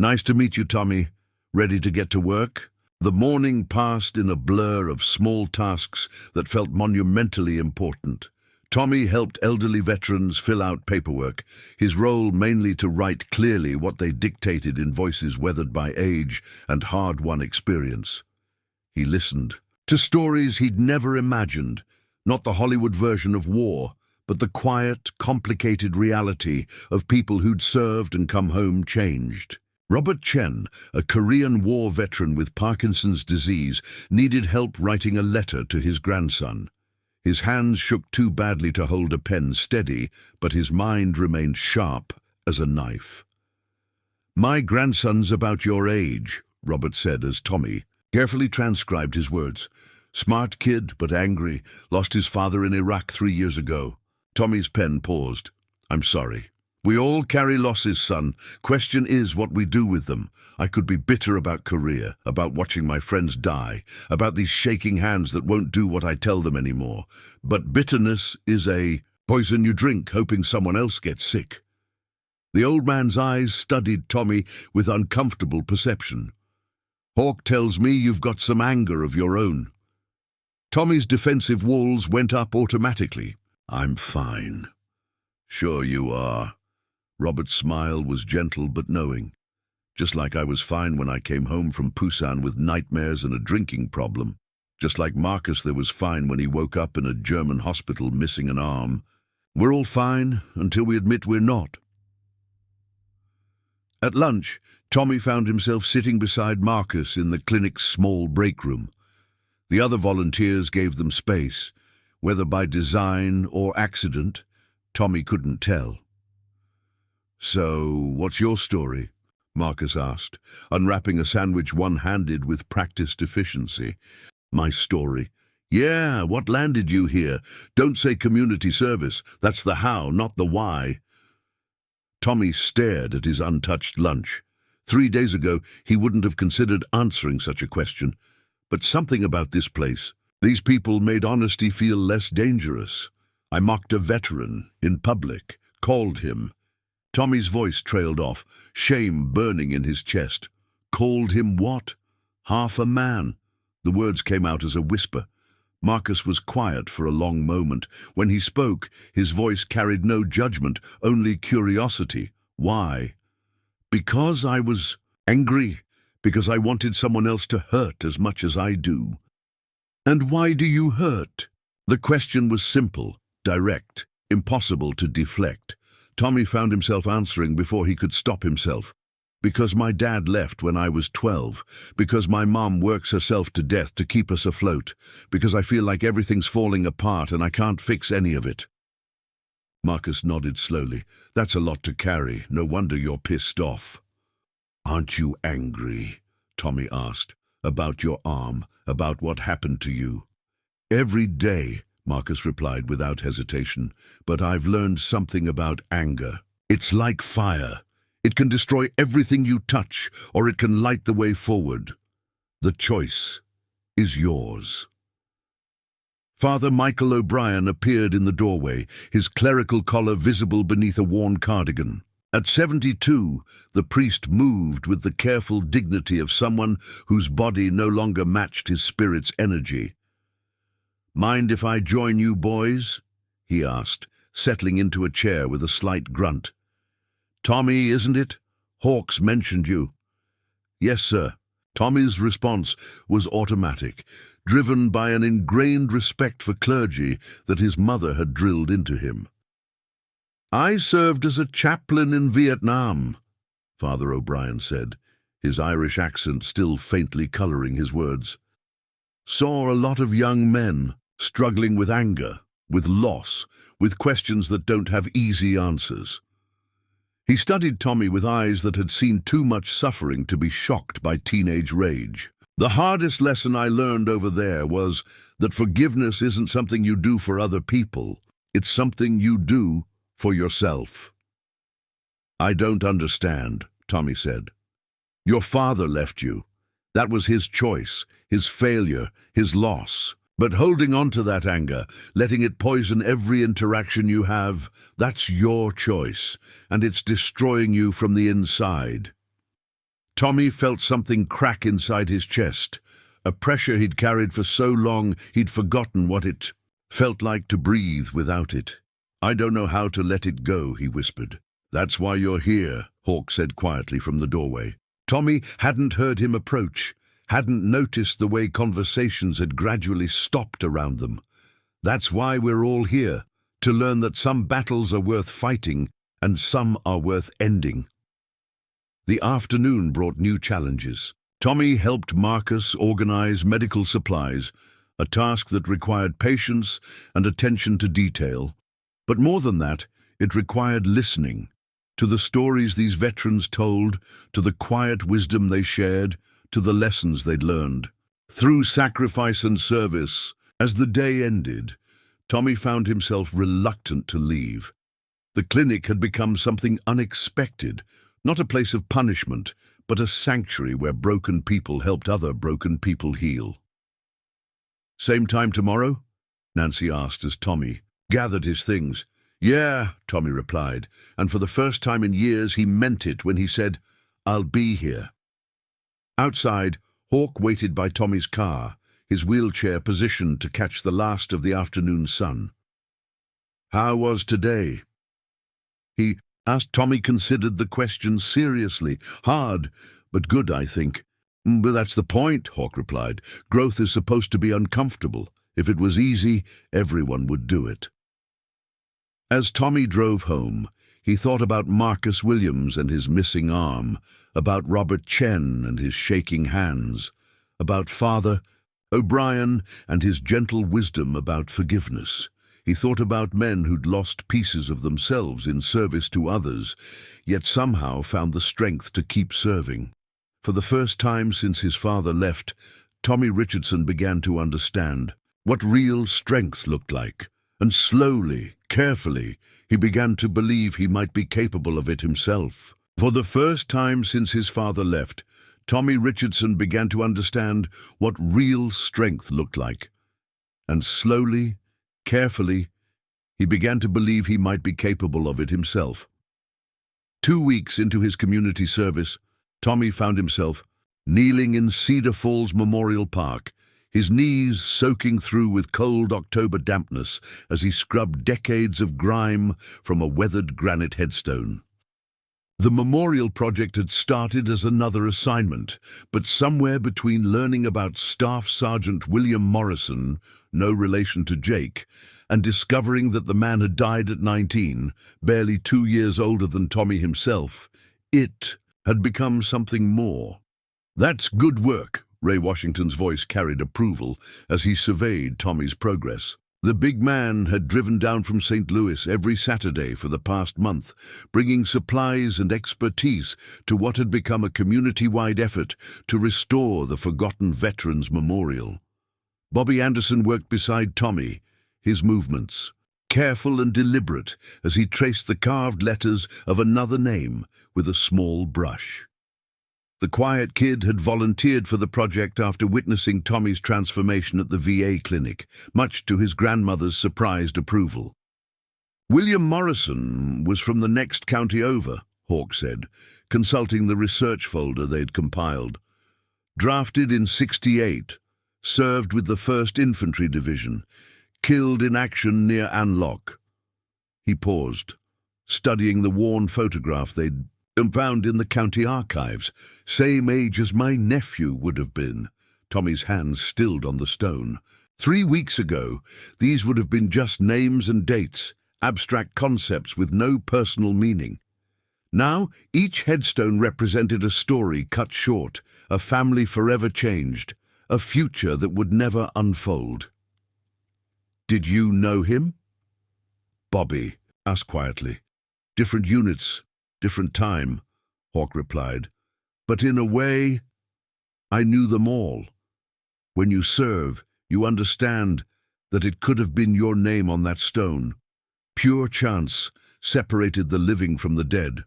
Nice to meet you, Tommy. Ready to get to work? The morning passed in a blur of small tasks that felt monumentally important. Tommy helped elderly veterans fill out paperwork, his role mainly to write clearly what they dictated in voices weathered by age and hard-won experience. He listened to stories he'd never imagined, not the Hollywood version of war, but the quiet, complicated reality of people who'd served and come home changed. Robert Chen, a Korean War veteran with Parkinson's disease, needed help writing a letter to his grandson. His hands shook too badly to hold a pen steady, but his mind remained sharp as a knife. "My grandson's about your age," Robert said as Tommy carefully transcribed his words. "Smart kid, but angry. Lost his father in Iraq 3 years ago." Tommy's pen paused. "I'm sorry. We all carry losses, son. Question is what we do with them. I could be bitter about Korea, about watching my friends die, about these shaking hands that won't do what I tell them anymore. But bitterness is a poison you drink, hoping someone else gets sick." The old man's eyes studied Tommy with uncomfortable perception. "Hawk tells me you've got some anger of your own." Tommy's defensive walls went up automatically. "I'm fine." "Sure you are." Robert's smile was gentle but knowing. "Just like I was fine when I came home from Busan with nightmares and a drinking problem. Just like Marcus there was fine when he woke up in a German hospital missing an arm. We're all fine until we admit we're not." At lunch, Tommy found himself sitting beside Marcus in the clinic's small break room. The other volunteers gave them space. Whether by design or accident, Tommy couldn't tell. "So, what's your story?" Marcus asked, unwrapping a sandwich one-handed with practiced efficiency. "My story? Yeah, what landed you here? Don't say community service. That's the how, not the why." Tommy stared at his untouched lunch. 3 days ago, he wouldn't have considered answering such a question. But something about this place, these people made honesty feel less dangerous. I mocked a veteran in public, called him. Tommy's voice trailed off, shame burning in his chest. Called him what? Half a man. The words came out as a whisper. Marcus was quiet for a long moment. When he spoke, his voice carried no judgment, only curiosity. Why? "Because I was angry. Because I wanted someone else to hurt as much as I do." "And why do you hurt?" The question was simple, direct, impossible to deflect. Tommy found himself answering before he could stop himself. "Because my dad left when I was 12. Because my mom works herself to death to keep us afloat. Because I feel like everything's falling apart and I can't fix any of it." Marcus nodded slowly. "That's a lot to carry. No wonder you're pissed off." "Aren't you angry?" Tommy asked. "About your arm, about what happened to you?" "Every day," Marcus replied without hesitation. "But I've learned something about anger. It's like fire. It can destroy everything you touch, or it can light the way forward. The choice is yours." Father Michael O'Brien appeared in the doorway, his clerical collar visible beneath a worn cardigan. At 72, the priest moved with the careful dignity of someone whose body no longer matched his spirit's energy. "Mind if I join you, boys?" he asked, settling into a chair with a slight grunt. "Tommy, isn't it? Hawks mentioned you." "Yes, sir." Tommy's response was automatic, driven by an ingrained respect for clergy that his mother had drilled into him. "I served as a chaplain in Vietnam," Father O'Brien said, his Irish accent still faintly colouring his words. "Saw a lot of young men struggling with anger, with loss, with questions that don't have easy answers." He studied Tommy with eyes that had seen too much suffering to be shocked by teenage rage. "The hardest lesson I learned over there was that forgiveness isn't something you do for other people. It's something you do for yourself." "I don't understand," Tommy said. "Your father left you. That was his choice, his failure, his loss. But holding on to that anger, letting it poison every interaction you have, that's your choice, and it's destroying you from the inside." Tommy felt something crack inside his chest, a pressure he'd carried for so long he'd forgotten what it felt like to breathe without it. "I don't know how to let it go," he whispered. "That's why you're here," Hawk said quietly from the doorway. Tommy hadn't heard him approach, hadn't noticed the way conversations had gradually stopped around them. "That's why we're all here, to learn that some battles are worth fighting and some are worth ending." The afternoon brought new challenges. Tommy helped Marcus organize medical supplies, a task that required patience and attention to detail. But more than that, it required listening to the stories these veterans told, to the quiet wisdom they shared, to the lessons they'd learned. Through sacrifice and service, as the day ended, Tommy found himself reluctant to leave. The clinic had become something unexpected, not a place of punishment, but a sanctuary where broken people helped other broken people heal. "Same time tomorrow?" Nancy asked as Tommy gathered his things. "Yeah," Tommy replied, and for the first time in years he meant it when he said, "I'll be here." Outside, Hawk waited by Tommy's car, his wheelchair positioned to catch the last of the afternoon sun. "How was today?" he asked. Tommy considered the question seriously. "Hard, but good, I think." "But that's the point," Hawk replied. "Growth is supposed to be uncomfortable. If it was easy, everyone would do it." As Tommy drove home, he thought about Marcus Williams and his missing arm, about Robert Chen and his shaking hands, about Father O'Brien and his gentle wisdom about forgiveness. He thought about men who'd lost pieces of themselves in service to others, yet somehow found the strength to keep serving. For the first time since his father left, Tommy Richardson began to understand what real strength looked like, and slowly, carefully, he began to believe he might be capable of it himself. For the first time since his father left, Tommy Richardson began to understand what real strength looked like, and slowly, carefully, he began to believe he might be capable of it himself. 2 weeks into his community service, Tommy found himself kneeling in Cedar Falls Memorial Park, his knees soaking through with cold October dampness as he scrubbed decades of grime from a weathered granite headstone. The memorial project had started as another assignment, but somewhere between learning about Staff Sergeant William Morrison, no relation to Jake, and discovering that the man had died at 19, barely 2 years older than Tommy himself, it had become something more. "That's good work," Ray Washington's voice carried approval as he surveyed Tommy's progress. The big man had driven down from St. Louis every Saturday for the past month, bringing supplies and expertise to what had become a community-wide effort to restore the forgotten Veterans Memorial. Bobby Anderson worked beside Tommy, his movements careful and deliberate as he traced the carved letters of another name with a small brush. The quiet kid had volunteered for the project after witnessing Tommy's transformation at the VA clinic, much to his grandmother's surprised approval. "William Morrison was from the next county over," Hawk said, consulting the research folder they'd compiled. "Drafted in '68, served with the 1st Infantry Division, killed in action near Anlock." He paused, studying the worn photograph they'd found in the county archives. "Same age as my nephew would have been." Tommy's hands stilled on the stone. 3 weeks ago, these would have been just names and dates, abstract concepts with no personal meaning. Now, each headstone represented a story cut short, a family forever changed, a future that would never unfold. "Did you know him?" Bobby asked quietly. "Different units, different time," Hawk replied. "But in a way, I knew them all. When you serve, you understand that it could have been your name on that stone. Pure chance separated the living from the dead."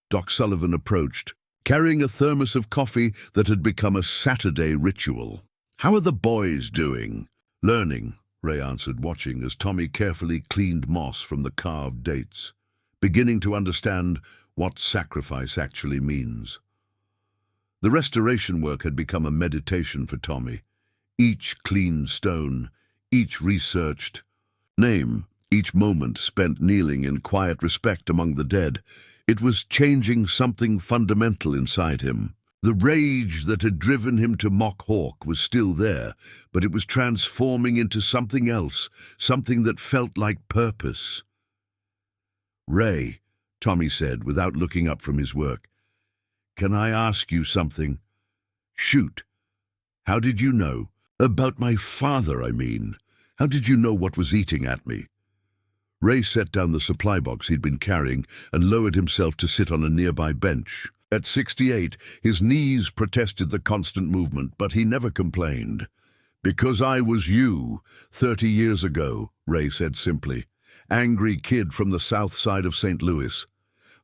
Doc Sullivan approached, carrying a thermos of coffee that had become a Saturday ritual. "How are the boys doing?" "Learning," Ray answered, watching as Tommy carefully cleaned moss from the carved dates, beginning to understand what sacrifice actually means. The restoration work had become a meditation for Tommy. Each cleaned stone, each researched name, each moment spent kneeling in quiet respect among the dead, it was changing something fundamental inside him. The rage that had driven him to mock Hawk was still there, but it was transforming into something else, something that felt like purpose. "Ray," Tommy said without looking up from his work, "can I ask you something?" "Shoot." "How did you know?" About my father, I mean. How did you know what was eating at me? Ray set down the supply box he'd been carrying and lowered himself to sit on a nearby bench. At 68, his knees protested the constant movement, but he never complained. "Because I was you, 30 years ago," Ray said simply. "Angry kid from the south side of St. Louis.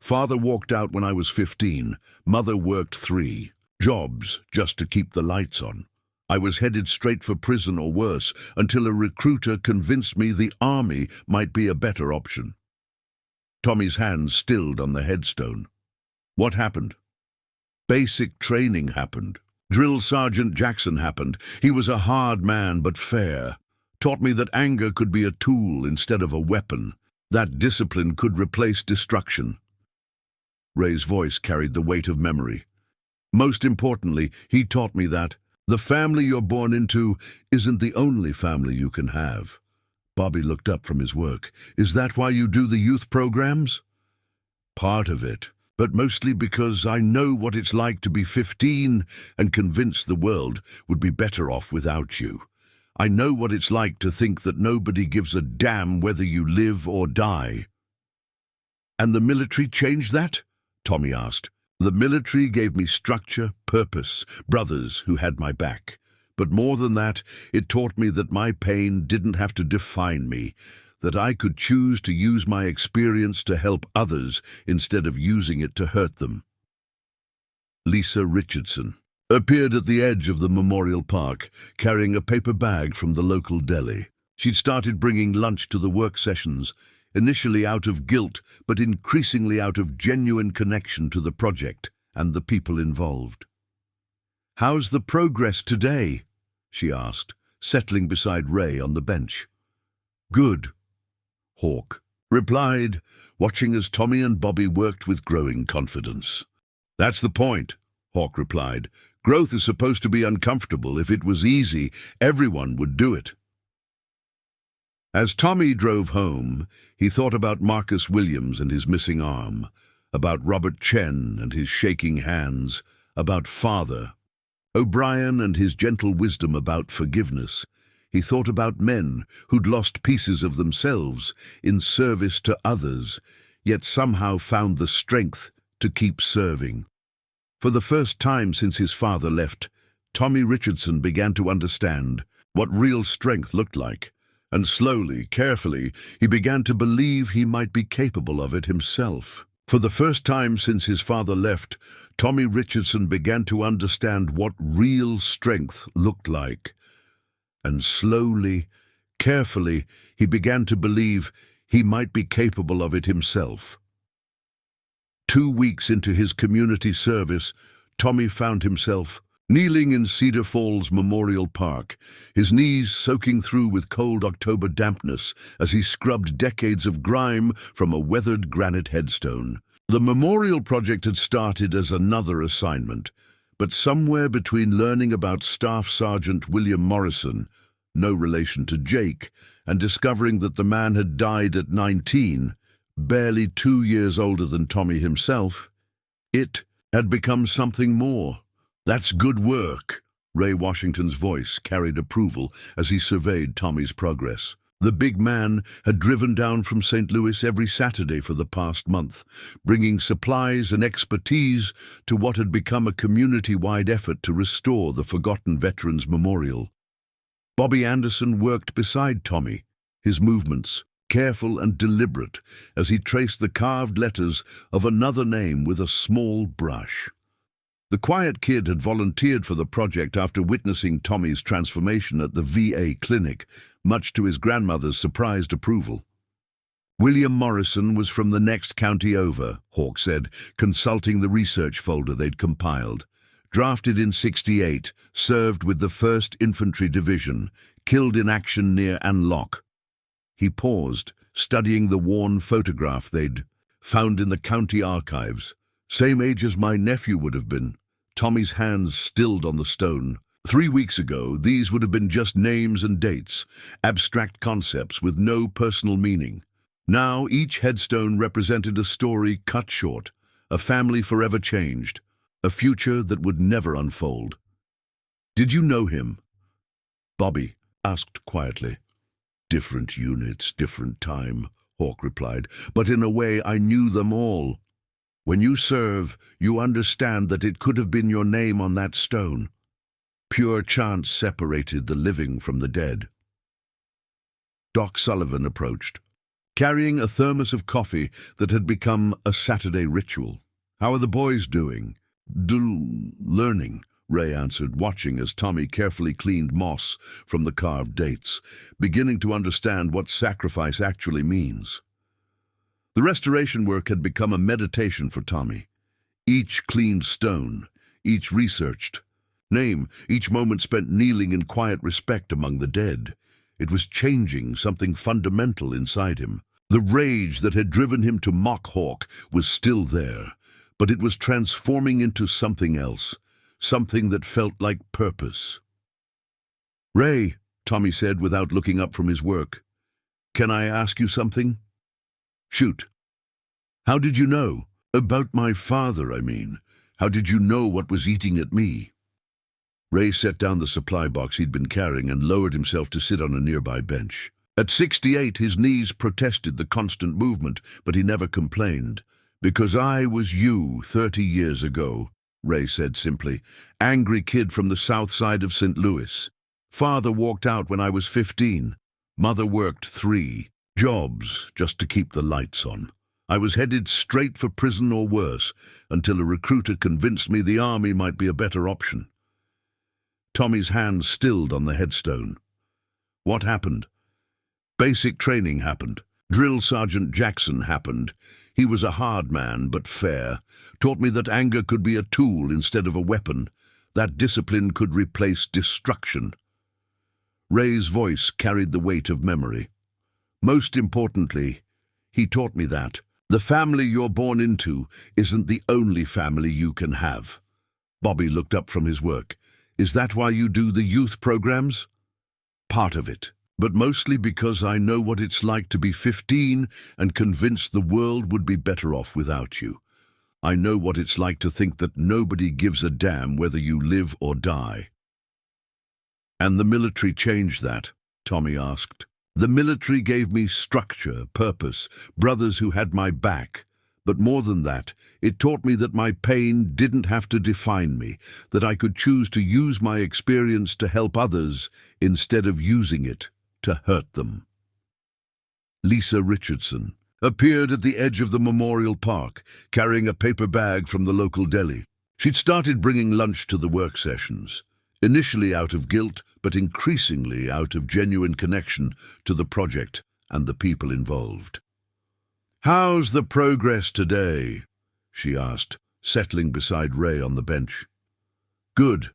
Father walked out when I was 15. Mother worked 3 jobs just to keep the lights on. I was headed straight for prison or worse until a recruiter convinced me the army might be a better option." Tommy's hands stilled on the headstone. "What happened?" "Basic training happened. Drill Sergeant Jackson happened. He was a hard man but fair. Taught me that anger could be a tool instead of a weapon. That discipline could replace destruction." Ray's voice carried the weight of memory. "Most importantly, he taught me that the family you're born into isn't the only family you can have." Bobby looked up from his work. "Is that why you do the youth programs?" "Part of it, but mostly because I know what it's like to be 15 and convinced the world would be better off without you. I know what it's like to think that nobody gives a damn whether you live or die." "And the military changed that?" Tommy asked. "The military gave me structure, purpose, brothers who had my back. But more than that, it taught me that my pain didn't have to define me, that I could choose to use my experience to help others instead of using it to hurt them." Lisa Richardson appeared at the edge of the memorial park, carrying a paper bag from the local deli. She'd started bringing lunch to the work sessions, initially out of guilt, but increasingly out of genuine connection to the project and the people involved. "How's the progress today?" she asked, settling beside Ray on the bench. "Good," Hawk replied, watching as Tommy and Bobby worked with growing confidence. "That's the point," Hawk replied. "Growth is supposed to be uncomfortable. If it was easy, everyone would do it." As Tommy drove home, he thought about Marcus Williams and his missing arm, about Robert Chen and his shaking hands, about Father O'Brien and his gentle wisdom about forgiveness. He thought about men who'd lost pieces of themselves in service to others, yet somehow found the strength to keep serving. For the first time since his father left, Tommy Richardson began to understand what real strength looked like, and slowly, carefully, he began to believe he might be capable of it himself. For the first time since his father left, Tommy Richardson began to understand what real strength looked like. And slowly, carefully, he began to believe he might be capable of it himself. 2 weeks into his community service, Tommy found himself kneeling in Cedar Falls Memorial Park, his knees soaking through with cold October dampness as he scrubbed decades of grime from a weathered granite headstone. The memorial project had started as another assignment, but somewhere between learning about Staff Sergeant William Morrison, no relation to Jake, and discovering that the man had died at 19, barely 2 years older than Tommy himself, it had become something more. "That's good work." Ray Washington's voice carried approval as he surveyed Tommy's progress. The big man had driven down from St. Louis every Saturday for the past month, bringing supplies and expertise to what had become a community-wide effort to restore the Forgotten Veterans Memorial. Bobby Anderson worked beside Tommy, his movements careful and deliberate as he traced the carved letters of another name with a small brush. The quiet kid had volunteered for the project after witnessing Tommy's transformation at the VA clinic, much to his grandmother's surprised approval. "William Morrison was from the next county over," Hawk said, consulting the research folder they'd compiled. "Drafted in 68, served with the 1st Infantry Division, killed in action near Anlock." He paused, studying the worn photograph they'd found in the county archives. "Same age as my nephew would have been." Tommy's hands stilled on the stone. 3 weeks ago, these would have been just names and dates, abstract concepts with no personal meaning. Now, each headstone represented a story cut short, a family forever changed, a future that would never unfold. "Did you know him?" Bobby asked quietly. Different units, different time, Hawk replied, but in a way I knew them all. When you serve, you understand that it could have been your name on that stone. Pure chance separated the living from the dead. Doc Sullivan approached, carrying a thermos of coffee that had become a Saturday ritual. How are the boys doing? Learning, Ray answered, watching as Tommy carefully cleaned moss from the carved dates, beginning to understand what sacrifice actually means. The restoration work had become a meditation for Tommy. Each cleaned stone, each researched name, each moment spent kneeling in quiet respect among the dead. It was changing something fundamental inside him. The rage that had driven him to mock Hawk was still there, but it was transforming into something else, something that felt like purpose. "Ray," Tommy said without looking up from his work, "can I ask you something?" "Shoot." "How did you know? About my father, I mean. How did you know what was eating at me?" Ray set down the supply box he'd been carrying and lowered himself to sit on a nearby bench. At 68, his knees protested the constant movement, but he never complained. "Because I was you 30 years ago," Ray said simply. "Angry kid from the south side of St. Louis. Father walked out when I was 15. Mother worked 3 jobs just to keep the lights on. I was headed straight for prison or worse, until a recruiter convinced me the army might be a better option." Tommy's hand stilled on the headstone. "What happened?" "Basic training happened. Drill Sergeant Jackson happened. He was a hard man, but fair. Taught me that anger could be a tool instead of a weapon. That discipline could replace destruction." Ray's voice carried the weight of memory. "Most importantly, he taught me that the family you're born into isn't the only family you can have." Bobby looked up from his work. "Is that why you do the youth programs?" "Part of it, but mostly because I know what it's like to be 15 and convinced the world would be better off without you. I know what it's like to think that nobody gives a damn whether you live or die." "And the military changed that?" Tommy asked. "The military gave me structure, purpose, brothers who had my back. But more than that, it taught me that my pain didn't have to define me, that I could choose to use my experience to help others instead of using it to hurt them." Lisa Richardson appeared at the edge of the memorial park, carrying a paper bag from the local deli. She'd started bringing lunch to the work sessions, initially out of guilt, but increasingly out of genuine connection to the project and the people involved. "How's the progress today?" she asked, settling beside Ray on the bench. "Good,"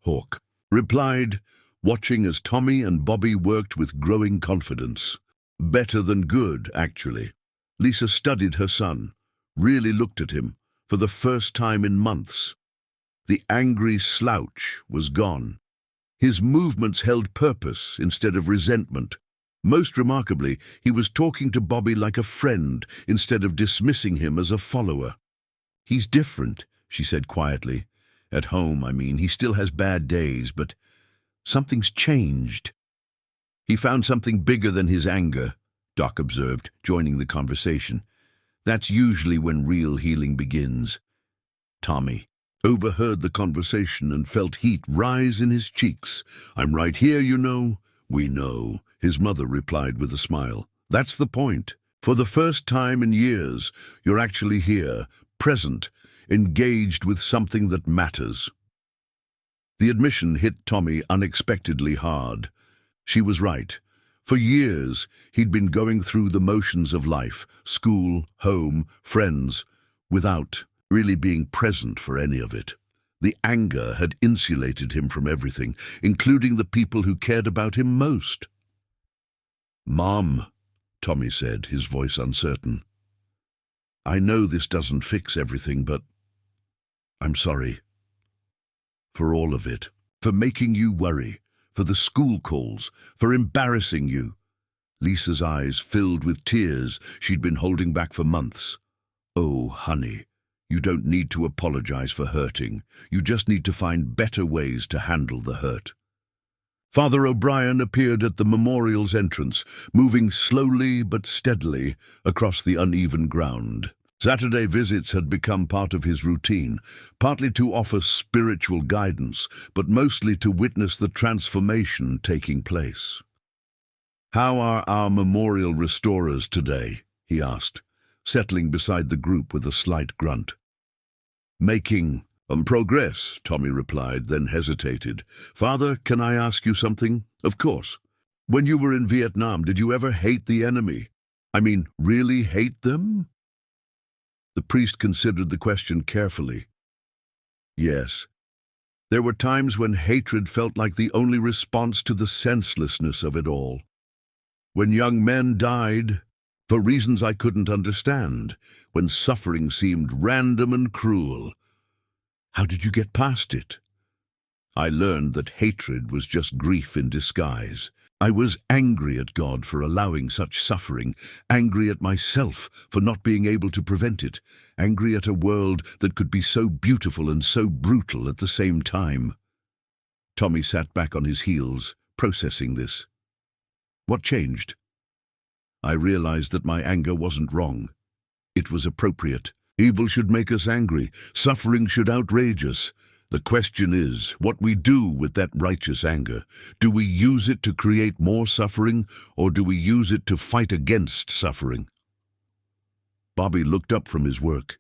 Hawk replied, watching as Tommy and Bobby worked with growing confidence. "Better than good, actually." Lisa studied her son, really looked at him, for the first time in months. The angry slouch was gone. His movements held purpose instead of resentment. Most remarkably, he was talking to Bobby like a friend instead of dismissing him as a follower. "He's different," she said quietly. "At home, I mean. He still has bad days, but something's changed." "He found something bigger than his anger," Doc observed, joining the conversation. "That's usually when real healing begins." Tommy overheard the conversation and felt heat rise in his cheeks. "I'm right here, you know." "We know," his mother replied with a smile. "That's the point. For the first time in years, you're actually here, present, engaged with something that matters." The admission hit Tommy unexpectedly hard. She was right. For years, he'd been going through the motions of life, school, home, friends, without really being present for any of it. The anger had insulated him from everything, including the people who cared about him most. "Mom," Tommy said, his voice uncertain. "I know this doesn't fix everything, but I'm sorry. For all of it. For making you worry. For the school calls. For embarrassing you." Lisa's eyes filled with tears she'd been holding back for months. "Oh, honey, you don't need to apologize for hurting. You just need to find better ways to handle the hurt." Father O'Brien appeared at the memorial's entrance, moving slowly but steadily across the uneven ground. Saturday visits had become part of his routine, partly to offer spiritual guidance, but mostly to witness the transformation taking place. "How are our memorial restorers today?" he asked, settling beside the group with a slight grunt. "Making progress," Tommy replied, then hesitated. "Father, can I ask you something?" "Of course. When you were in Vietnam, did you ever hate the enemy? I mean, really hate them?" The priest considered the question carefully. "Yes. There were times when hatred felt like the only response to the senselessness of it all. When young men died, for reasons I couldn't understand, when suffering seemed random and cruel. How did you get past it?" "I learned that hatred was just grief in disguise. I was angry at God for allowing such suffering, angry at myself for not being able to prevent it, angry at a world that could be so beautiful and so brutal at the same time." Tommy sat back on his heels, processing this. "What changed?" "I realized that my anger wasn't wrong. It was appropriate. Evil should make us angry. Suffering should outrage us. The question is what we do with that righteous anger. Do we use it to create more suffering, or do we use it to fight against suffering?" Bobby looked up from his work.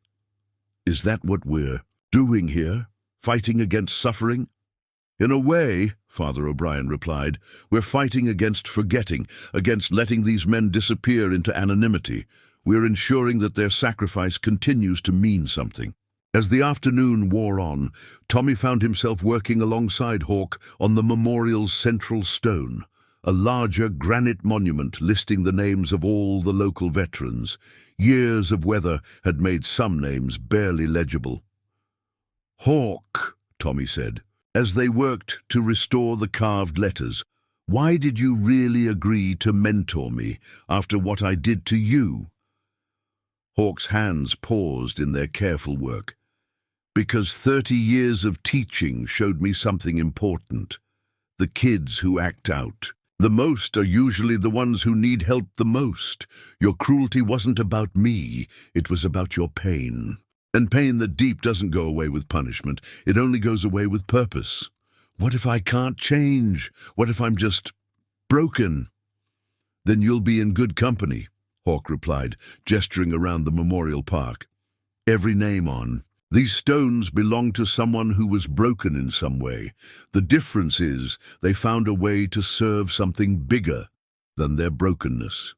"Is that what we're doing here? Fighting against suffering?" "In a way," Father O'Brien replied, "we're fighting against forgetting, against letting these men disappear into anonymity. We're ensuring that their sacrifice continues to mean something." As the afternoon wore on, Tommy found himself working alongside Hawk on the memorial's central stone, a larger granite monument listing the names of all the local veterans. Years of weather had made some names barely legible. "Hawk," Tommy said, as they worked to restore the carved letters, "why did you really agree to mentor me after what I did to you?" Hawk's hands paused in their careful work. "Because 30 years of teaching showed me something important. The kids who act out the most are usually the ones who need help the most. Your cruelty wasn't about me, it was about your pain. And pain that deep doesn't go away with punishment, it only goes away with purpose. What if I can't change? What if I'm just broken?" "Then you'll be in good company," Hawk replied, gesturing around the memorial park. "Every name on. These stones belong to someone who was broken in some way. The difference is they found a way to serve something bigger than their brokenness."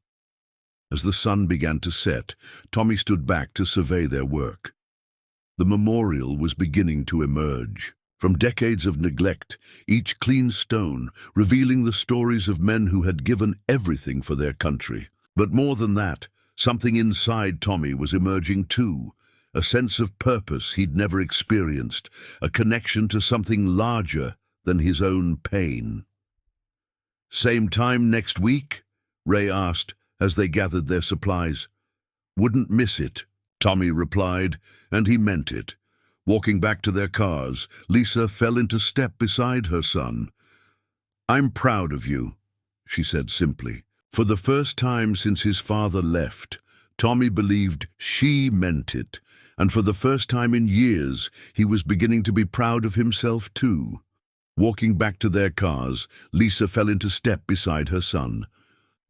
As the sun began to set, Tommy stood back to survey their work. The memorial was beginning to emerge. From decades of neglect, each clean stone revealing the stories of men who had given everything for their country. But more than that, something inside Tommy was emerging too. A sense of purpose he'd never experienced, a connection to something larger than his own pain. "Same time next week?" Ray asked as they gathered their supplies. "Wouldn't miss it," Tommy replied, and he meant it. Walking back to their cars, Lisa fell into step beside her son. "I'm proud of you," she said simply. For the first time since his father left, Tommy believed she meant it, and for the first time in years, he was beginning to be proud of himself too. Walking back to their cars, Lisa fell into step beside her son.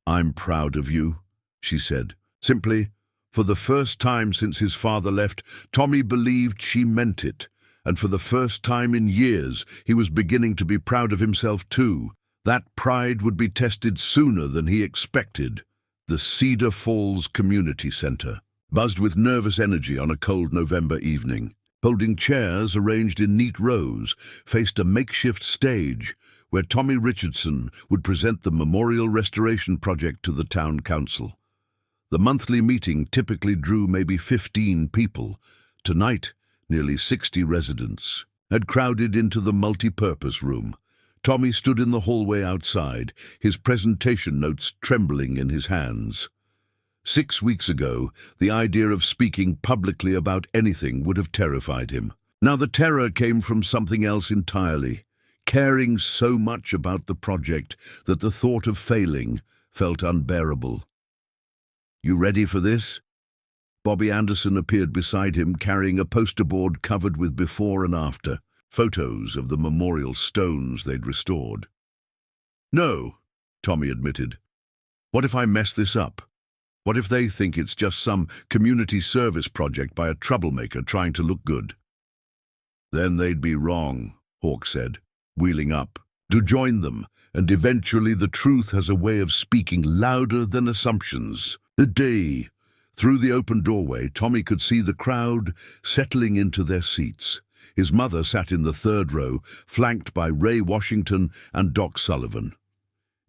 "I'm proud of you," she said. Simply, for the first time since his father left, Tommy believed she meant it, and for the first time in years, he was beginning to be proud of himself too. That pride would be tested sooner than he expected. The Cedar Falls Community Center buzzed with nervous energy on a cold November evening. Holding chairs arranged in neat rows, faced a makeshift stage where Tommy Richardson would present the memorial restoration project to the town council. The monthly meeting typically drew maybe 15 people. Tonight, nearly 60 residents had crowded into the multi-purpose room. Tommy stood in the hallway outside, his presentation notes trembling in his hands. 6 weeks ago, the idea of speaking publicly about anything would have terrified him. Now the terror came from something else entirely: caring so much about the project that the thought of failing felt unbearable. "You ready for this?" Bobby Anderson appeared beside him, carrying a poster board covered with before and after photos of the memorial stones they'd restored. "No," Tommy admitted. "What if I mess this up? What if they think it's just some community service project by a troublemaker trying to look good?" "Then they'd be wrong," Hawk said, wheeling up, "to join them, and eventually the truth has a way of speaking louder than assumptions." Through the open doorway, Tommy could see the crowd settling into their seats. His mother sat in the third row, flanked by Ray Washington and Doc Sullivan.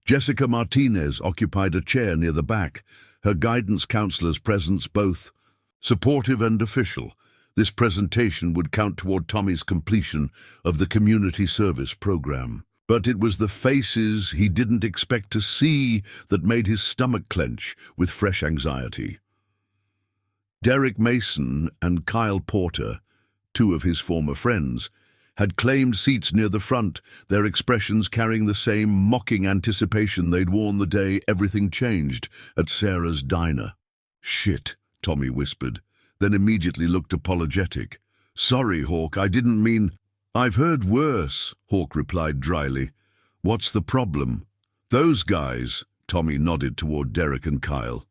Jessica Martinez occupied a chair near the back, her guidance counselor's presence both supportive and official. This presentation would count toward Tommy's completion of the community service program. But it was the faces he didn't expect to see that made his stomach clench with fresh anxiety. Derek Mason and Kyle Porter, two of his former friends, had claimed seats near the front, their expressions carrying the same mocking anticipation they'd worn the day everything changed at Sarah's diner. "Shit," Tommy whispered, then immediately looked apologetic. "Sorry, Hawk, I didn't mean—" "I've heard worse," Hawk replied dryly. "What's the problem?" "Those guys," Tommy nodded toward Derek and Kyle.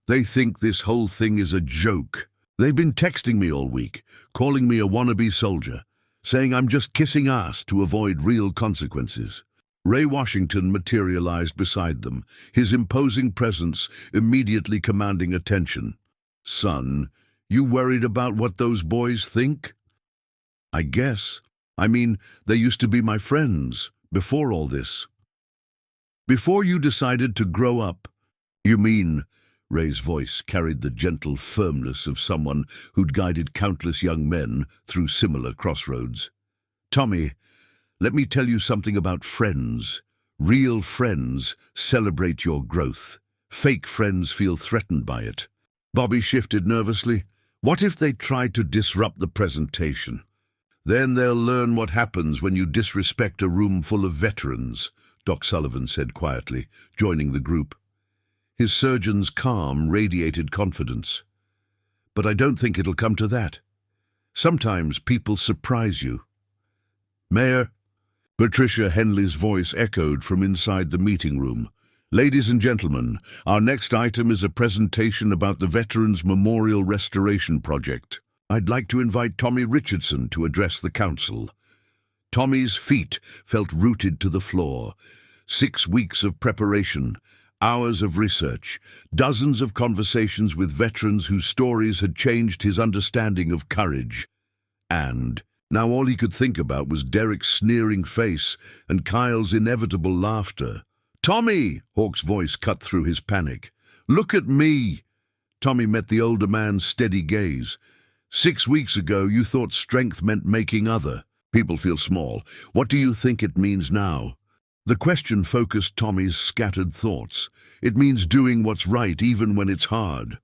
"They think this whole thing is a joke. They've been texting me all week, calling me a wannabe soldier, saying I'm just kissing ass to avoid real consequences." Ray Washington materialized beside them, his imposing presence immediately commanding attention. "Son, you worried about what those boys think?" "I guess. I mean, they used to be my friends, before all this." "Before you decided to grow up?" "You mean—" Ray's voice carried the gentle firmness of someone who'd guided countless young men through similar crossroads. "Tommy, let me tell you something about friends. Real friends celebrate your growth. Fake friends feel threatened by it." Bobby shifted nervously. "What if they tried to disrupt the presentation?" "Then they'll learn what happens when you disrespect a room full of veterans," Doc Sullivan said quietly, joining the group. His surgeon's calm radiated confidence. "But I don't think it'll come to that. Sometimes people surprise you." "Mayor," Patricia Henley's voice echoed from inside the meeting room. "Ladies and gentlemen, our next item is a presentation about the Veterans Memorial Restoration Project. I'd like to invite Tommy Richardson to address the council." Tommy's feet felt rooted to the floor. 6 weeks of preparation, hours of research, dozens of conversations with veterans whose stories had changed his understanding of courage. And now all he could think about was Derek's sneering face and Kyle's inevitable laughter. "Tommy!" Hawk's voice cut through his panic. "Look at me!" Tommy met the older man's steady gaze. 6 weeks ago, you thought strength meant making other people feel small. What do you think it means now? The question focused Tommy's scattered thoughts. "It means doing what's right even when it's hard."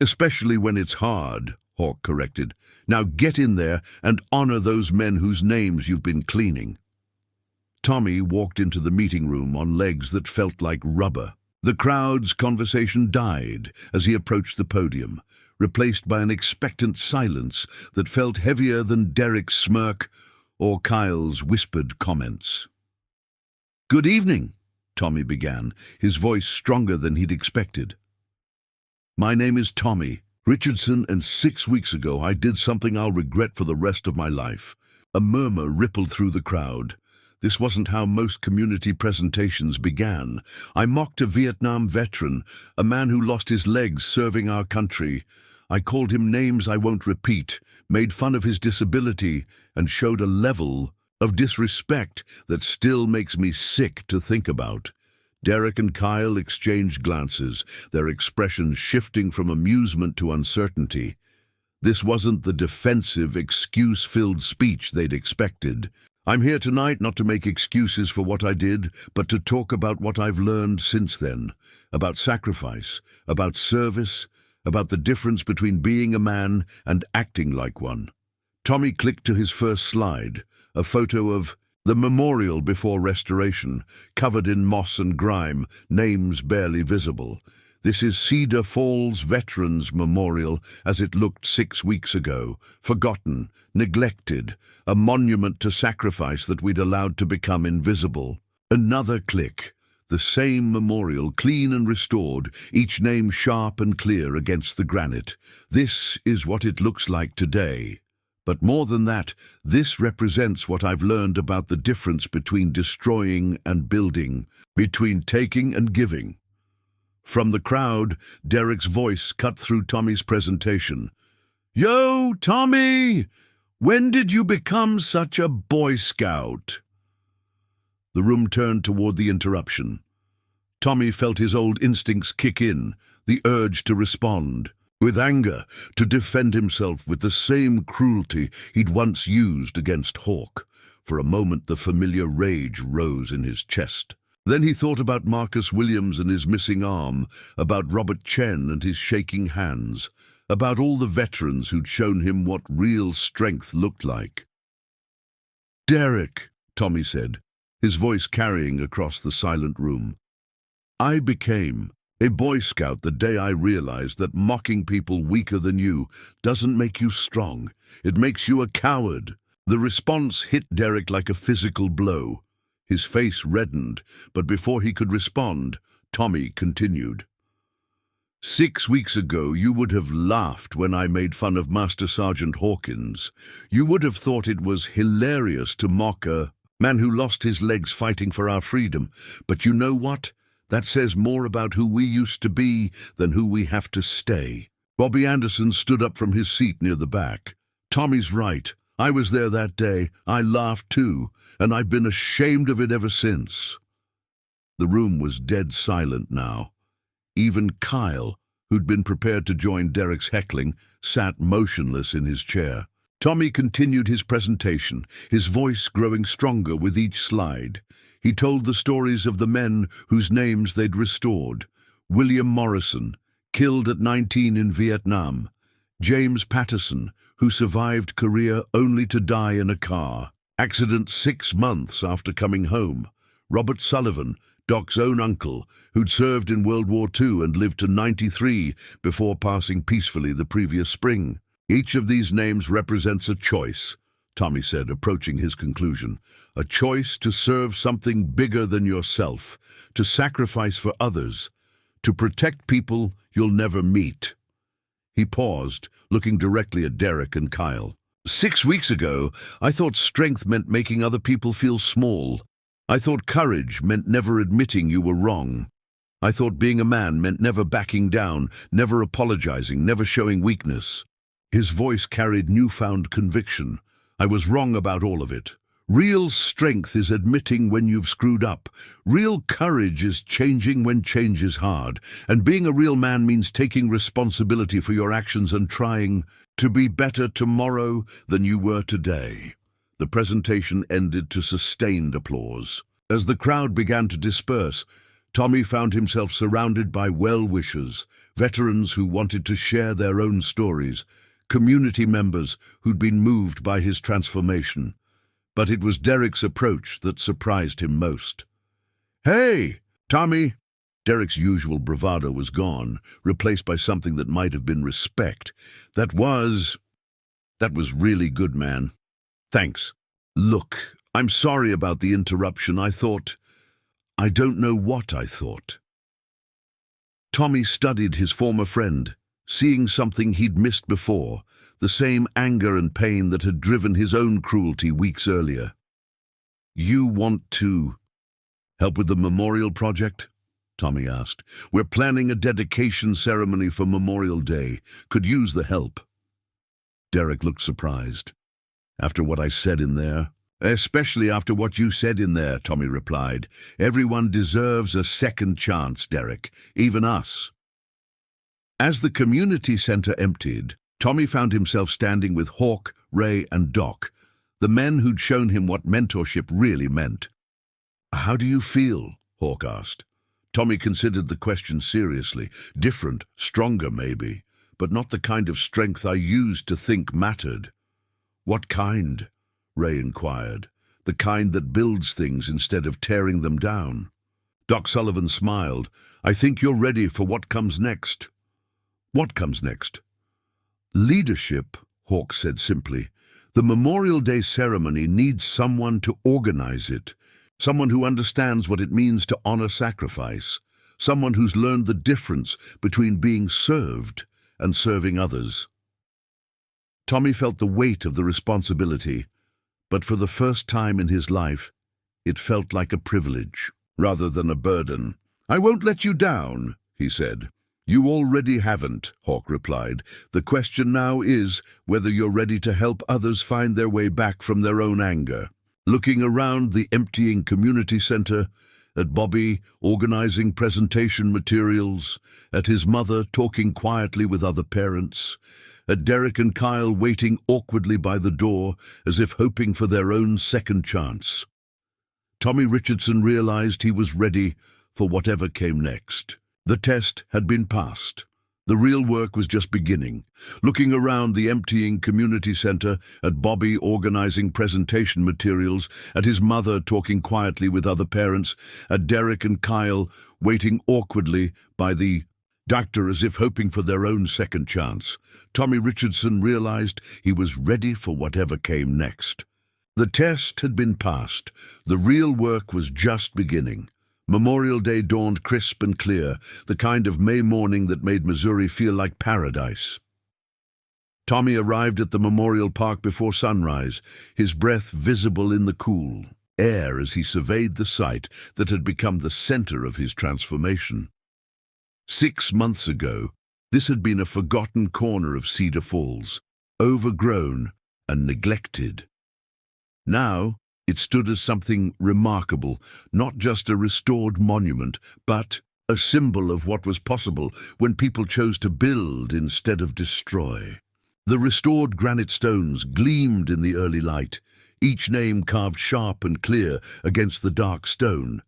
"Especially when it's hard," Hawk corrected. "Now get in there and honor those men whose names you've been cleaning." Tommy walked into the meeting room on legs that felt like rubber. The crowd's conversation died as he approached the podium, replaced by an expectant silence that felt heavier than Derek's smirk or Kyle's whispered comments. "Good evening," Tommy began, his voice stronger than he'd expected. "My name is Tommy Richardson, and 6 weeks ago I did something I'll regret for the rest of my life." A murmur rippled through the crowd. This wasn't how most community presentations began. "I mocked a Vietnam veteran, a man who lost his legs serving our country. I called him names I won't repeat, made fun of his disability, and showed a level of disrespect that still makes me sick to think about." Derek and Kyle exchanged glances, their expressions shifting from amusement to uncertainty. This wasn't the defensive, excuse-filled speech they'd expected. "I'm here tonight not to make excuses for what I did, but to talk about what I've learned since then, about sacrifice, about service, about the difference between being a man and acting like one." Tommy clicked to his first slide, a photo of The memorial before restoration, covered in moss and grime, names barely visible. This is Cedar Falls Veterans Memorial as it looked 6 weeks ago, forgotten, neglected, a monument to sacrifice that we'd allowed to become invisible. Another click. The same memorial, clean and restored, each name sharp and clear against the granite. This is what it looks like today. But more than that, this represents what I've learned about the difference between destroying and building, between taking and giving. From the crowd, Derek's voice cut through Tommy's presentation. "Yo, Tommy! When did you become such a Boy Scout?" The room turned toward the interruption. Tommy felt his old instincts kick in, the urge to respond, with anger, to defend himself with the same cruelty he'd once used against Hawk. For a moment the familiar rage rose in his chest. Then he thought about Marcus Williams and his missing arm, about Robert Chen and his shaking hands, about all the veterans who'd shown him what real strength looked like. "Derek," Tommy said, his voice carrying across the silent room, "I became a Boy Scout the day I realized that mocking people weaker than you doesn't make you strong. It makes you a coward." The response hit Derek like a physical blow. His face reddened, but before he could respond, Tommy continued. 6 weeks ago, you would have laughed when I made fun of Master Sergeant Hawkins. You would have thought it was hilarious to mock a man who lost his legs fighting for our freedom. But you know what? That says more about who we used to be than who we have to stay. Bobby Anderson stood up from his seat near the back. Tommy's right. I was there that day. I laughed too, and I've been ashamed of it ever since. The room was dead silent now. Even Kyle, who'd been prepared to join Derek's heckling, sat motionless in his chair. Tommy continued his presentation, his voice growing stronger with each slide. He told the stories of the men whose names they'd restored. William Morrison, killed at 19 in Vietnam. James Patterson, who survived Korea only to die in a car accident 6 months after coming home. Robert Sullivan, Doc's own uncle, who'd served in World War II and lived to 93 before passing peacefully the previous spring. Each of these names represents a choice, Tommy said, approaching his conclusion. A choice to serve something bigger than yourself, to sacrifice for others, to protect people you'll never meet. He paused, looking directly at Derek and Kyle. 6 weeks ago, I thought strength meant making other people feel small. I thought courage meant never admitting you were wrong. I thought being a man meant never backing down, never apologizing, never showing weakness. His voice carried newfound conviction. I was wrong about all of it. Real strength is admitting when you've screwed up. Real courage is changing when change is hard. And being a real man means taking responsibility for your actions and trying to be better tomorrow than you were today. The presentation ended to sustained applause. As the crowd began to disperse, Tommy found himself surrounded by well-wishers, veterans who wanted to share their own stories, community members who'd been moved by his transformation. But it was Derek's approach that surprised him most. "Hey, Tommy!" Derek's usual bravado was gone, replaced by something that might have been respect. That was really good, man. Thanks. Look, I'm sorry about the interruption. I don't know what I thought. Tommy studied his former friend, seeing something he'd missed before, the same anger and pain that had driven his own cruelty weeks earlier. "You want to help with the memorial project?" Tommy asked. "We're planning a dedication ceremony for Memorial Day. Could use the help." Derek looked surprised. "After what I said in there?" "Especially after what you said in there," Tommy replied. "Everyone deserves a second chance, Derek, even us." As the community center emptied, Tommy found himself standing with Hawk, Ray, and Doc, the men who'd shown him what mentorship really meant. "How do you feel?" Hawk asked. Tommy considered the question seriously. Different, stronger maybe, but not the kind of strength I used to think mattered. "What kind?" Ray inquired. the kind that builds things instead of tearing them down. Doc Sullivan smiled. I think you're ready for what comes next. What comes next? Leadership, Hawks said simply. The Memorial Day ceremony needs someone to organize it, someone who understands what it means to honor sacrifice, someone who's learned the difference between being served and serving others. Tommy felt the weight of the responsibility, but for the first time in his life, it felt like a privilege rather than a burden. I won't let you down, he said. You already haven't, Hawk replied. The question now is whether you're ready to help others find their way back from their own anger. Looking around the emptying community center, at Bobby organizing presentation materials, at his mother talking quietly with other parents, at Derek and Kyle waiting awkwardly by the door as if hoping for their own second chance, Tommy Richardson realized he was ready for whatever came next. The test had been passed. The real work was just beginning. Looking around the emptying community center, at Bobby organizing presentation materials, at his mother talking quietly with other parents, at Derek and Kyle waiting awkwardly by the doctor as if hoping for their own second chance, Tommy Richardson realized he was ready for whatever came next. The test had been passed. The real work was just beginning. Memorial Day dawned crisp and clear, the kind of May morning that made Missouri feel like paradise. Tommy arrived at the Memorial Park before sunrise, his breath visible in the cool air as he surveyed the site that had become the center of his transformation. 6 months ago, this had been a forgotten corner of Cedar Falls, overgrown and neglected. Now, it stood as something remarkable, not just a restored monument, but a symbol of what was possible when people chose to build instead of destroy. The restored granite stones gleamed in the early light, each name carved sharp and clear against the dark stone.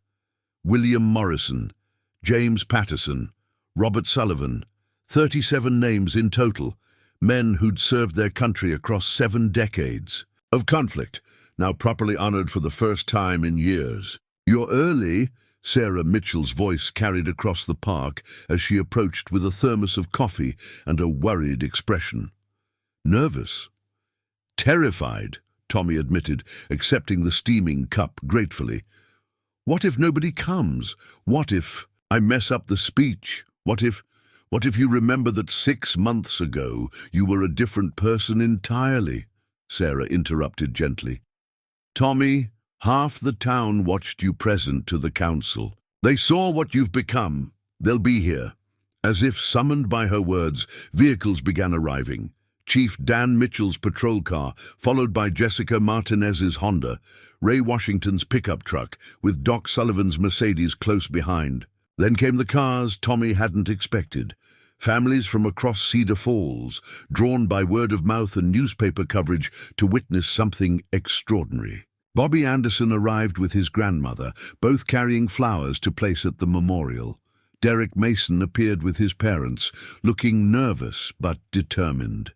William Morrison, James Patterson, Robert Sullivan, 37 names in total, men who'd served their country across 7 decades of conflict, now properly honored for the first time in years. You're early, Sarah Mitchell's voice carried across the park as she approached with a thermos of coffee and a worried expression. Nervous? Terrified, Tommy admitted, accepting the steaming cup gratefully. What if nobody comes? What if I mess up the speech? What if you remember that 6 months ago you were a different person entirely? Sarah interrupted gently. Tommy, half the town watched you present to the council. They saw what you've become. They'll be here. As if summoned by her words, vehicles began arriving. Chief Dan Mitchell's patrol car, followed by Jessica Martinez's Honda, Ray Washington's pickup truck, with Doc Sullivan's Mercedes close behind. Then came the cars Tommy hadn't expected. Families from across Cedar Falls, drawn by word of mouth and newspaper coverage to witness something extraordinary. Bobby Anderson arrived with his grandmother, both carrying flowers to place at the memorial. Derek Mason appeared with his parents, looking nervous but determined.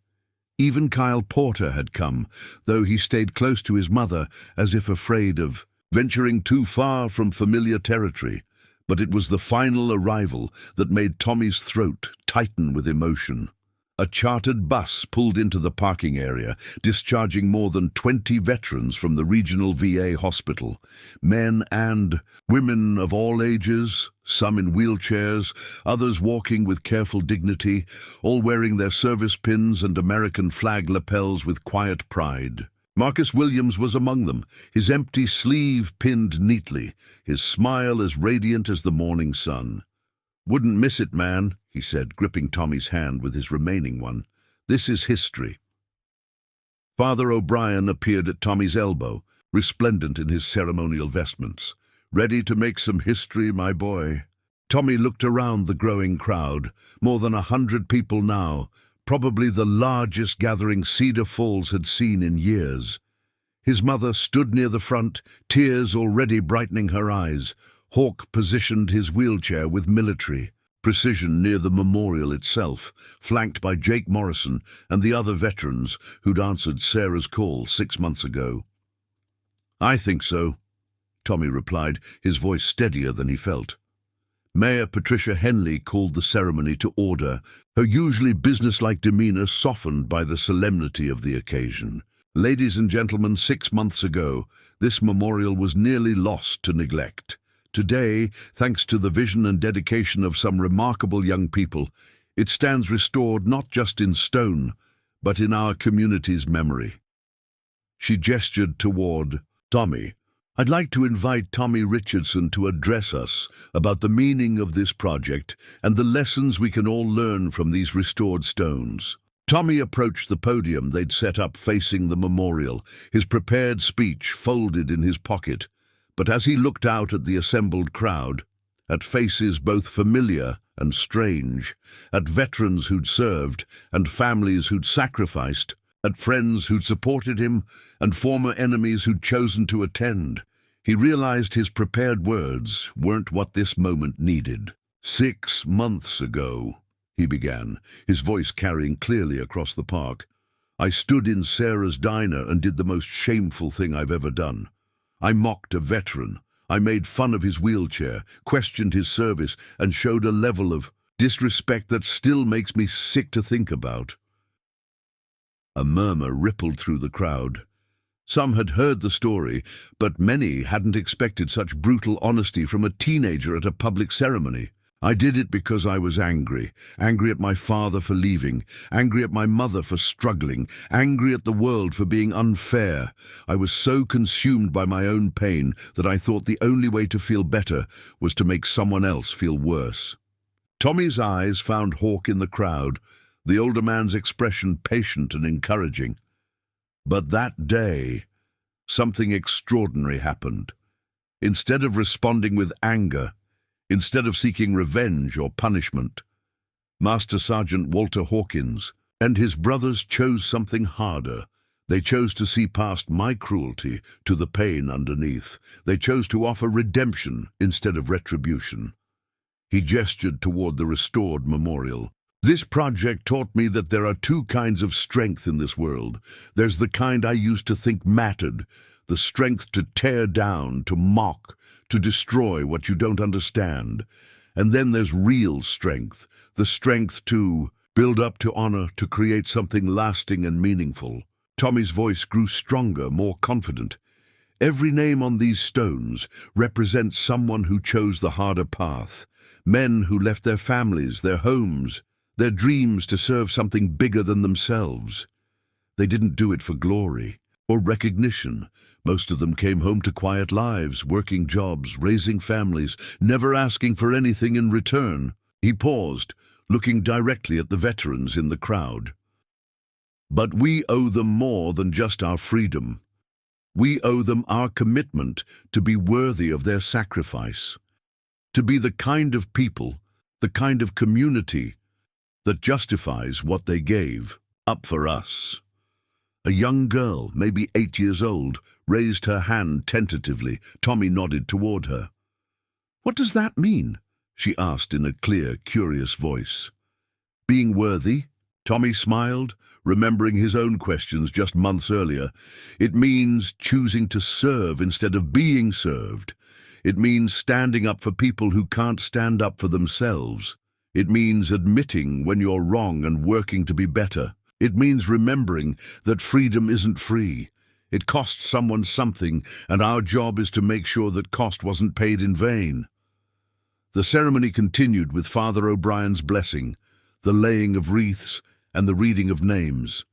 Even Kyle Porter had come, though he stayed close to his mother as if afraid of venturing too far from familiar territory. But it was the final arrival that made Tommy's throat tighten with emotion. A chartered bus pulled into the parking area, discharging more than 20 veterans from the regional VA hospital. Men and women of all ages, some in wheelchairs, others walking with careful dignity, all wearing their service pins and American flag lapels with quiet pride. Marcus Williams was among them, his empty sleeve pinned neatly, his smile as radiant as the morning sun. "Wouldn't miss it, man," he said, gripping Tommy's hand with his remaining one. "This is history." Father O'Brien appeared at Tommy's elbow, resplendent in his ceremonial vestments. "Ready to make some history, my boy?" Tommy looked around the growing crowd, more than 100 people now, probably the largest gathering Cedar Falls had seen in years. His mother stood near the front, tears already brightening her eyes. Hawk positioned his wheelchair with military precision near the memorial itself, flanked by Jake Morrison and the other veterans who'd answered Sarah's call 6 months ago. I think so, Tommy replied, his voice steadier than he felt. Mayor Patricia Henley called the ceremony to order, her usually businesslike demeanor softened by the solemnity of the occasion. Ladies and gentlemen, 6 months ago, this memorial was nearly lost to neglect. Today, thanks to the vision and dedication of some remarkable young people, it stands restored not just in stone, but in our community's memory. She gestured toward Tommy. I'd like to invite Tommy Richardson to address us about the meaning of this project and the lessons we can all learn from these restored stones. Tommy approached the podium they'd set up facing the memorial, his prepared speech folded in his pocket. But as he looked out at the assembled crowd, at faces both familiar and strange, at veterans who'd served and families who'd sacrificed, at friends who'd supported him and former enemies who'd chosen to attend, he realized his prepared words weren't what this moment needed. 6 months ago, he began, his voice carrying clearly across the park, I stood in Sarah's diner and did the most shameful thing I've ever done. I mocked a veteran. I made fun of his wheelchair, questioned his service, and showed a level of disrespect that still makes me sick to think about. A murmur rippled through the crowd. Some had heard the story, but many hadn't expected such brutal honesty from a teenager at a public ceremony. I did it because I was angry at my father for leaving, angry at my mother for struggling, angry at the world for being unfair. I was so consumed by my own pain that I thought the only way to feel better was to make someone else feel worse. Tommy's eyes found Hawk in the crowd, the older man's expression patient and encouraging. But that day, something extraordinary happened. Instead of responding with anger, instead of seeking revenge or punishment, Master Sergeant Walter Hawkins and his brothers chose something harder. They chose to see past my cruelty to the pain underneath. They chose to offer redemption instead of retribution. He gestured toward the restored memorial. This project taught me that there are 2 kinds of strength in this world. There's the kind I used to think mattered, the strength to tear down, to mock, to destroy what you don't understand. And then there's real strength, the strength to build up, to honor, to create something lasting and meaningful. Tommy's voice grew stronger, more confident. Every name on these stones represents someone who chose the harder path, men who left their families, their homes, their dreams to serve something bigger than themselves. They didn't do it for glory or recognition. Most of them came home to quiet lives, working jobs, raising families, never asking for anything in return. He paused, looking directly at the veterans in the crowd. But we owe them more than just our freedom. We owe them our commitment to be worthy of their sacrifice, to be the kind of people, the kind of community that justifies what they gave up for us. A young girl, maybe 8 years old, raised her hand tentatively. Tommy nodded toward her. What does that mean? She asked in a clear, curious voice. Being worthy? Tommy smiled, remembering his own questions just months earlier. It means choosing to serve instead of being served. It means standing up for people who can't stand up for themselves. It means admitting when you're wrong and working to be better. It means remembering that freedom isn't free. It costs someone something, and our job is to make sure that cost wasn't paid in vain. The ceremony continued with Father O'Brien's blessing, the laying of wreaths, and the reading of names.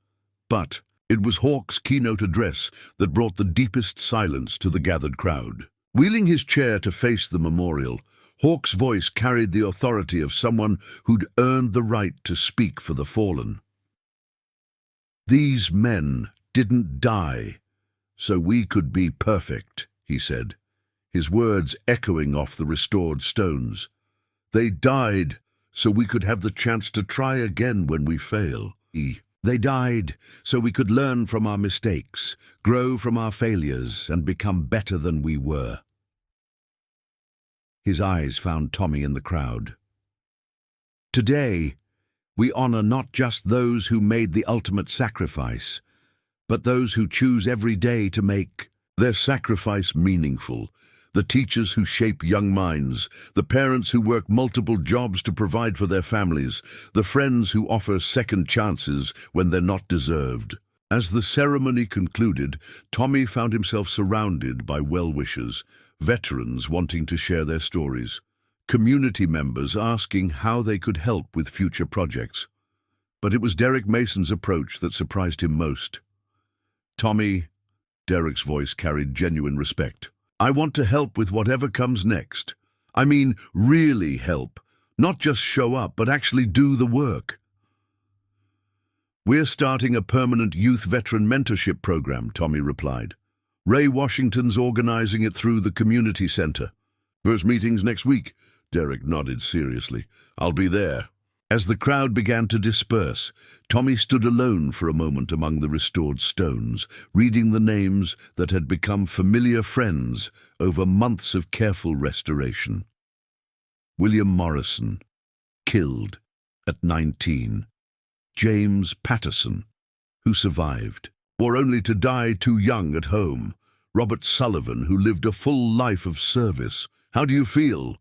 But it was Hawk's keynote address that brought the deepest silence to the gathered crowd. Wheeling his chair to face the memorial, Hawk's voice carried the authority of someone who'd earned the right to speak for the fallen. These men didn't die so we could be perfect, he said, his words echoing off the restored stones. They died so we could have the chance to try again when we fail. They died so we could learn from our mistakes, grow from our failures, and become better than we were. His eyes found Tommy in the crowd. Today, we honor not just those who made the ultimate sacrifice, but those who choose every day to make Their sacrifice meaningful. The teachers who shape young minds, the parents who work multiple jobs to provide for their families, the friends who offer second chances when they're not deserved. As the ceremony concluded, Tommy found himself surrounded by well-wishers, veterans wanting to share their stories, community members asking how they could help with future projects. But it was Derek Mason's approach that surprised him most. "Tommy," Derek's voice carried genuine respect, "I want to help with whatever comes next. I mean, really help. Not just show up, but actually do the work." "We're starting a permanent youth veteran mentorship program," Tommy replied. "Ray Washington's organizing it through the community center. First meeting's next week." Derek nodded seriously. "I'll be there." As the crowd began to disperse, Tommy stood alone for a moment among the restored stones, reading the names that had become familiar friends over months of careful restoration. William Morrison, killed at 19. James Patterson, who survived, or only to die too young at home. Robert Sullivan, who lived a full life of service. "How do you feel?"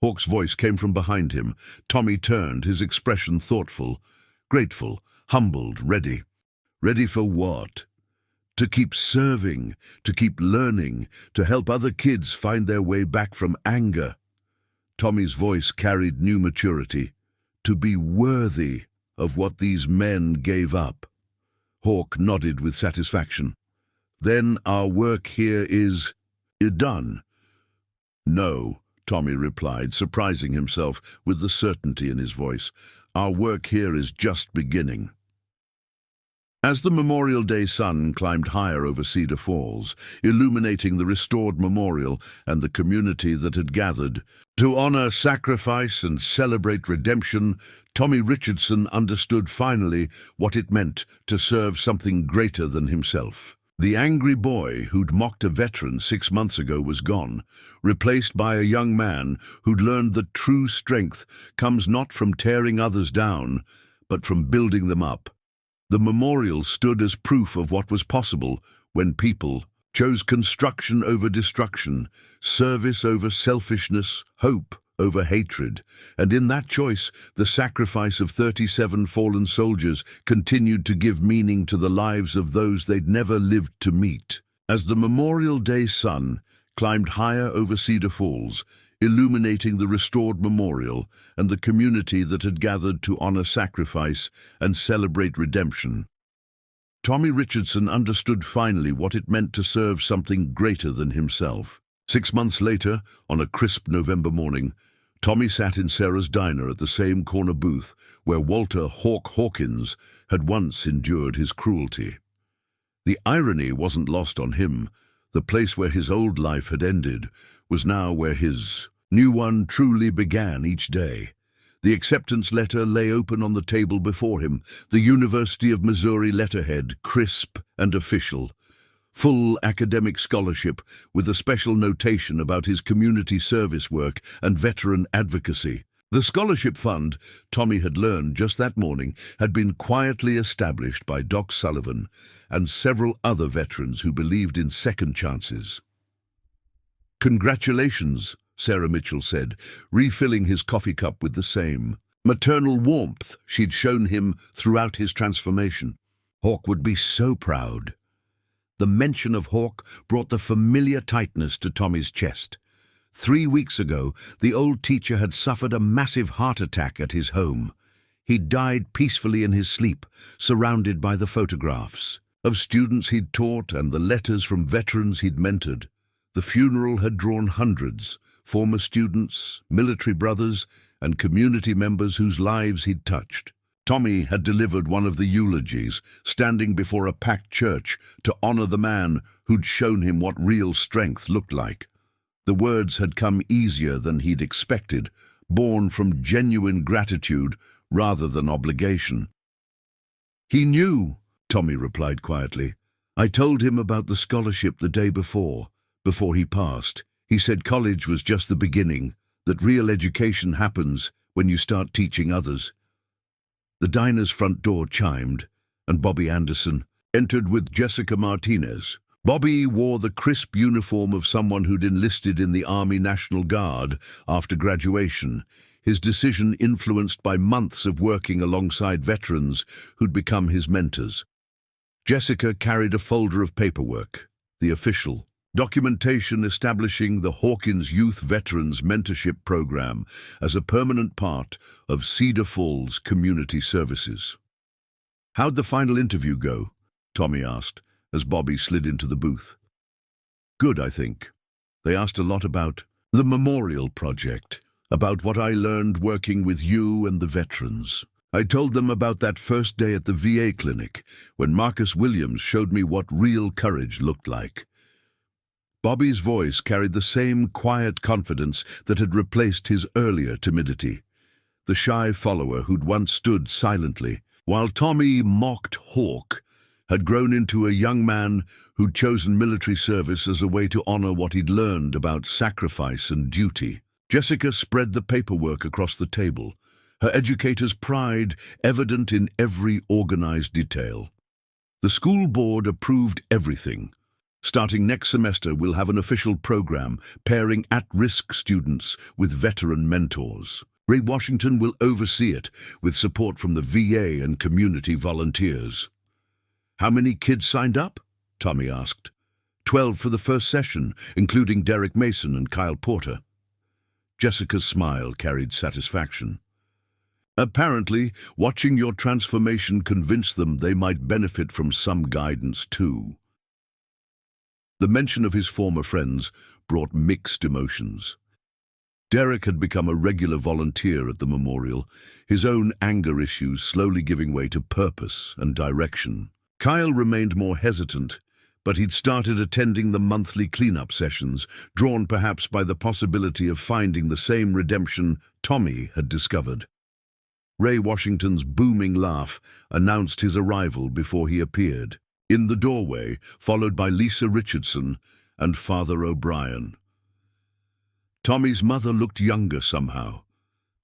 Hawk's voice came from behind him. Tommy turned, his expression thoughtful, grateful, humbled, ready. Ready for what? To keep serving, to keep learning, to help other kids find their way back from anger. Tommy's voice carried new maturity. To be worthy of what these men gave up. Hawk nodded with satisfaction. "Then our work here is done." "No," Tommy replied, surprising himself with the certainty in his voice. "Our work here is just beginning." As the Memorial Day sun climbed higher over Cedar Falls, illuminating the restored memorial and the community that had gathered, to honor sacrifice and celebrate redemption, Tommy Richardson understood finally what it meant to serve something greater than himself. The angry boy who'd mocked a veteran 6 months ago was gone, replaced by a young man who'd learned that true strength comes not from tearing others down, but from building them up. The memorial stood as proof of what was possible when people chose construction over destruction, service over selfishness, hope over hatred, and in that choice, the sacrifice of 37 fallen soldiers continued to give meaning to the lives of those they'd never lived to meet. As the Memorial Day sun climbed higher over Cedar Falls, illuminating the restored memorial and the community that had gathered to honor sacrifice and celebrate redemption, Tommy Richardson understood finally what it meant to serve something greater than himself. 6 months later, on a crisp November morning, Tommy sat in Sarah's diner at the same corner booth where Walter Hawkins had once endured his cruelty. The irony wasn't lost on him. The place where his old life had ended was now where his new one truly began each day. The acceptance letter lay open on the table before him, the University of Missouri letterhead, crisp and official. Full academic scholarship with a special notation about his community service work and veteran advocacy. The scholarship fund, Tommy had learned just that morning, had been quietly established by Doc Sullivan and several other veterans who believed in second chances. "Congratulations," Sarah Mitchell said, refilling his coffee cup with the same maternal warmth she'd shown him throughout his transformation. Hawk would be so proud. The mention of Hawk brought the familiar tightness to Tommy's chest. 3 weeks ago, the old teacher had suffered a massive heart attack at his home. He'd died peacefully in his sleep, surrounded by the photographs of students he'd taught and the letters from veterans he'd mentored. The funeral had drawn hundreds, former students, military brothers, and community members whose lives he'd touched. Tommy had delivered one of the eulogies, standing before a packed church to honor the man who'd shown him what real strength looked like. The words had come easier than he'd expected, born from genuine gratitude rather than obligation. "He knew," Tommy replied quietly. "I told him about the scholarship the day before he passed. He said college was just the beginning, that real education happens when you start teaching others." The diner's front door chimed, and Bobby Anderson entered with Jessica Martinez. Bobby wore the crisp uniform of someone who'd enlisted in the Army National Guard after graduation, his decision influenced by months of working alongside veterans who'd become his mentors. Jessica carried a folder of paperwork, the official documentation establishing the Hawkins Youth Veterans Mentorship Program as a permanent part of Cedar Falls Community Services. "How'd the final interview go?" Tommy asked, as Bobby slid into the booth. "Good, I think. They asked a lot about the memorial project, about what I learned working with you and the veterans. I told them about that first day at the VA clinic, when Marcus Williams showed me what real courage looked like." Bobby's voice carried the same quiet confidence that had replaced his earlier timidity, the shy follower who'd once stood silently, while Tommy mocked Hawk, had grown into a young man who'd chosen military service as a way to honor what he'd learned about sacrifice and duty. Jessica spread the paperwork across the table, her educator's pride evident in every organized detail. "The school board approved everything. Starting next semester, we'll have an official program pairing at-risk students with veteran mentors. Ray Washington will oversee it, with support from the VA and community volunteers." "How many kids signed up?" Tommy asked. 12 for the first session, including Derek Mason and Kyle Porter." Jessica's smile carried satisfaction. "Apparently, watching your transformation convinced them they might benefit from some guidance too." The mention of his former friends brought mixed emotions. Derek had become a regular volunteer at the memorial, his own anger issues slowly giving way to purpose and direction. Kyle remained more hesitant, but he'd started attending the monthly cleanup sessions, drawn perhaps by the possibility of finding the same redemption Tommy had discovered. Ray Washington's booming laugh announced his arrival before he appeared, in the doorway, followed by Lisa Richardson and Father O'Brien. Tommy's mother looked younger somehow,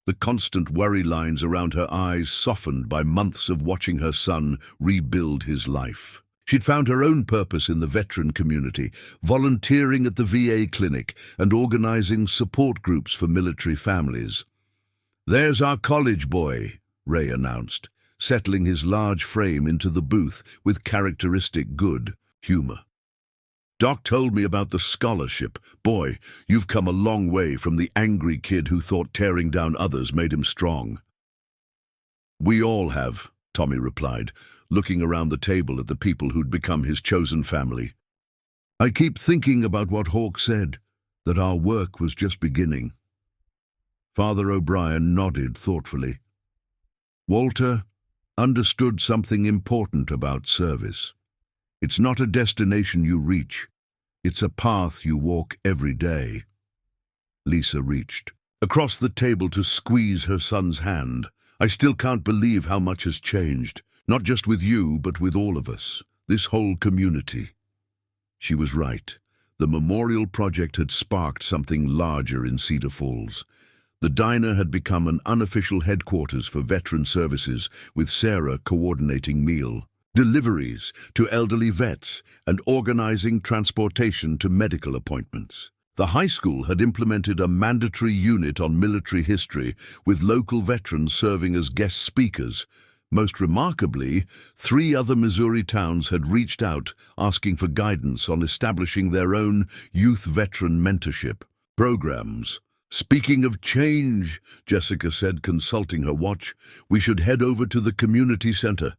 the constant worry lines around her eyes softened by months of watching her son rebuild his life. She'd found her own purpose in the veteran community, volunteering at the VA clinic and organizing support groups for military families. "There's our college boy," Ray announced, settling his large frame into the booth with characteristic good humor. "Doc told me about the scholarship. Boy, you've come a long way from the angry kid who thought tearing down others made him strong." "We all have," Tommy replied, looking around the table at the people who'd become his chosen family. "I keep thinking about what Hawk said, that our work was just beginning." Father O'Brien nodded thoughtfully. "Walter understood something important about service. It's not a destination you reach. It's a path you walk every day." Lisa reached across the table to squeeze her son's hand. "I still can't believe how much has changed, not just with you, but with all of us, this whole community." She was right. The memorial project had sparked something larger in Cedar Falls. The diner had become an unofficial headquarters for veteran services, with Sarah coordinating meal deliveries to elderly vets and organizing transportation to medical appointments. The high school had implemented a mandatory unit on military history, with local veterans serving as guest speakers. Most remarkably, 3 other Missouri towns had reached out asking for guidance on establishing their own youth veteran mentorship programs. "Speaking of change," Jessica said, consulting her watch, "we should head over to the community center.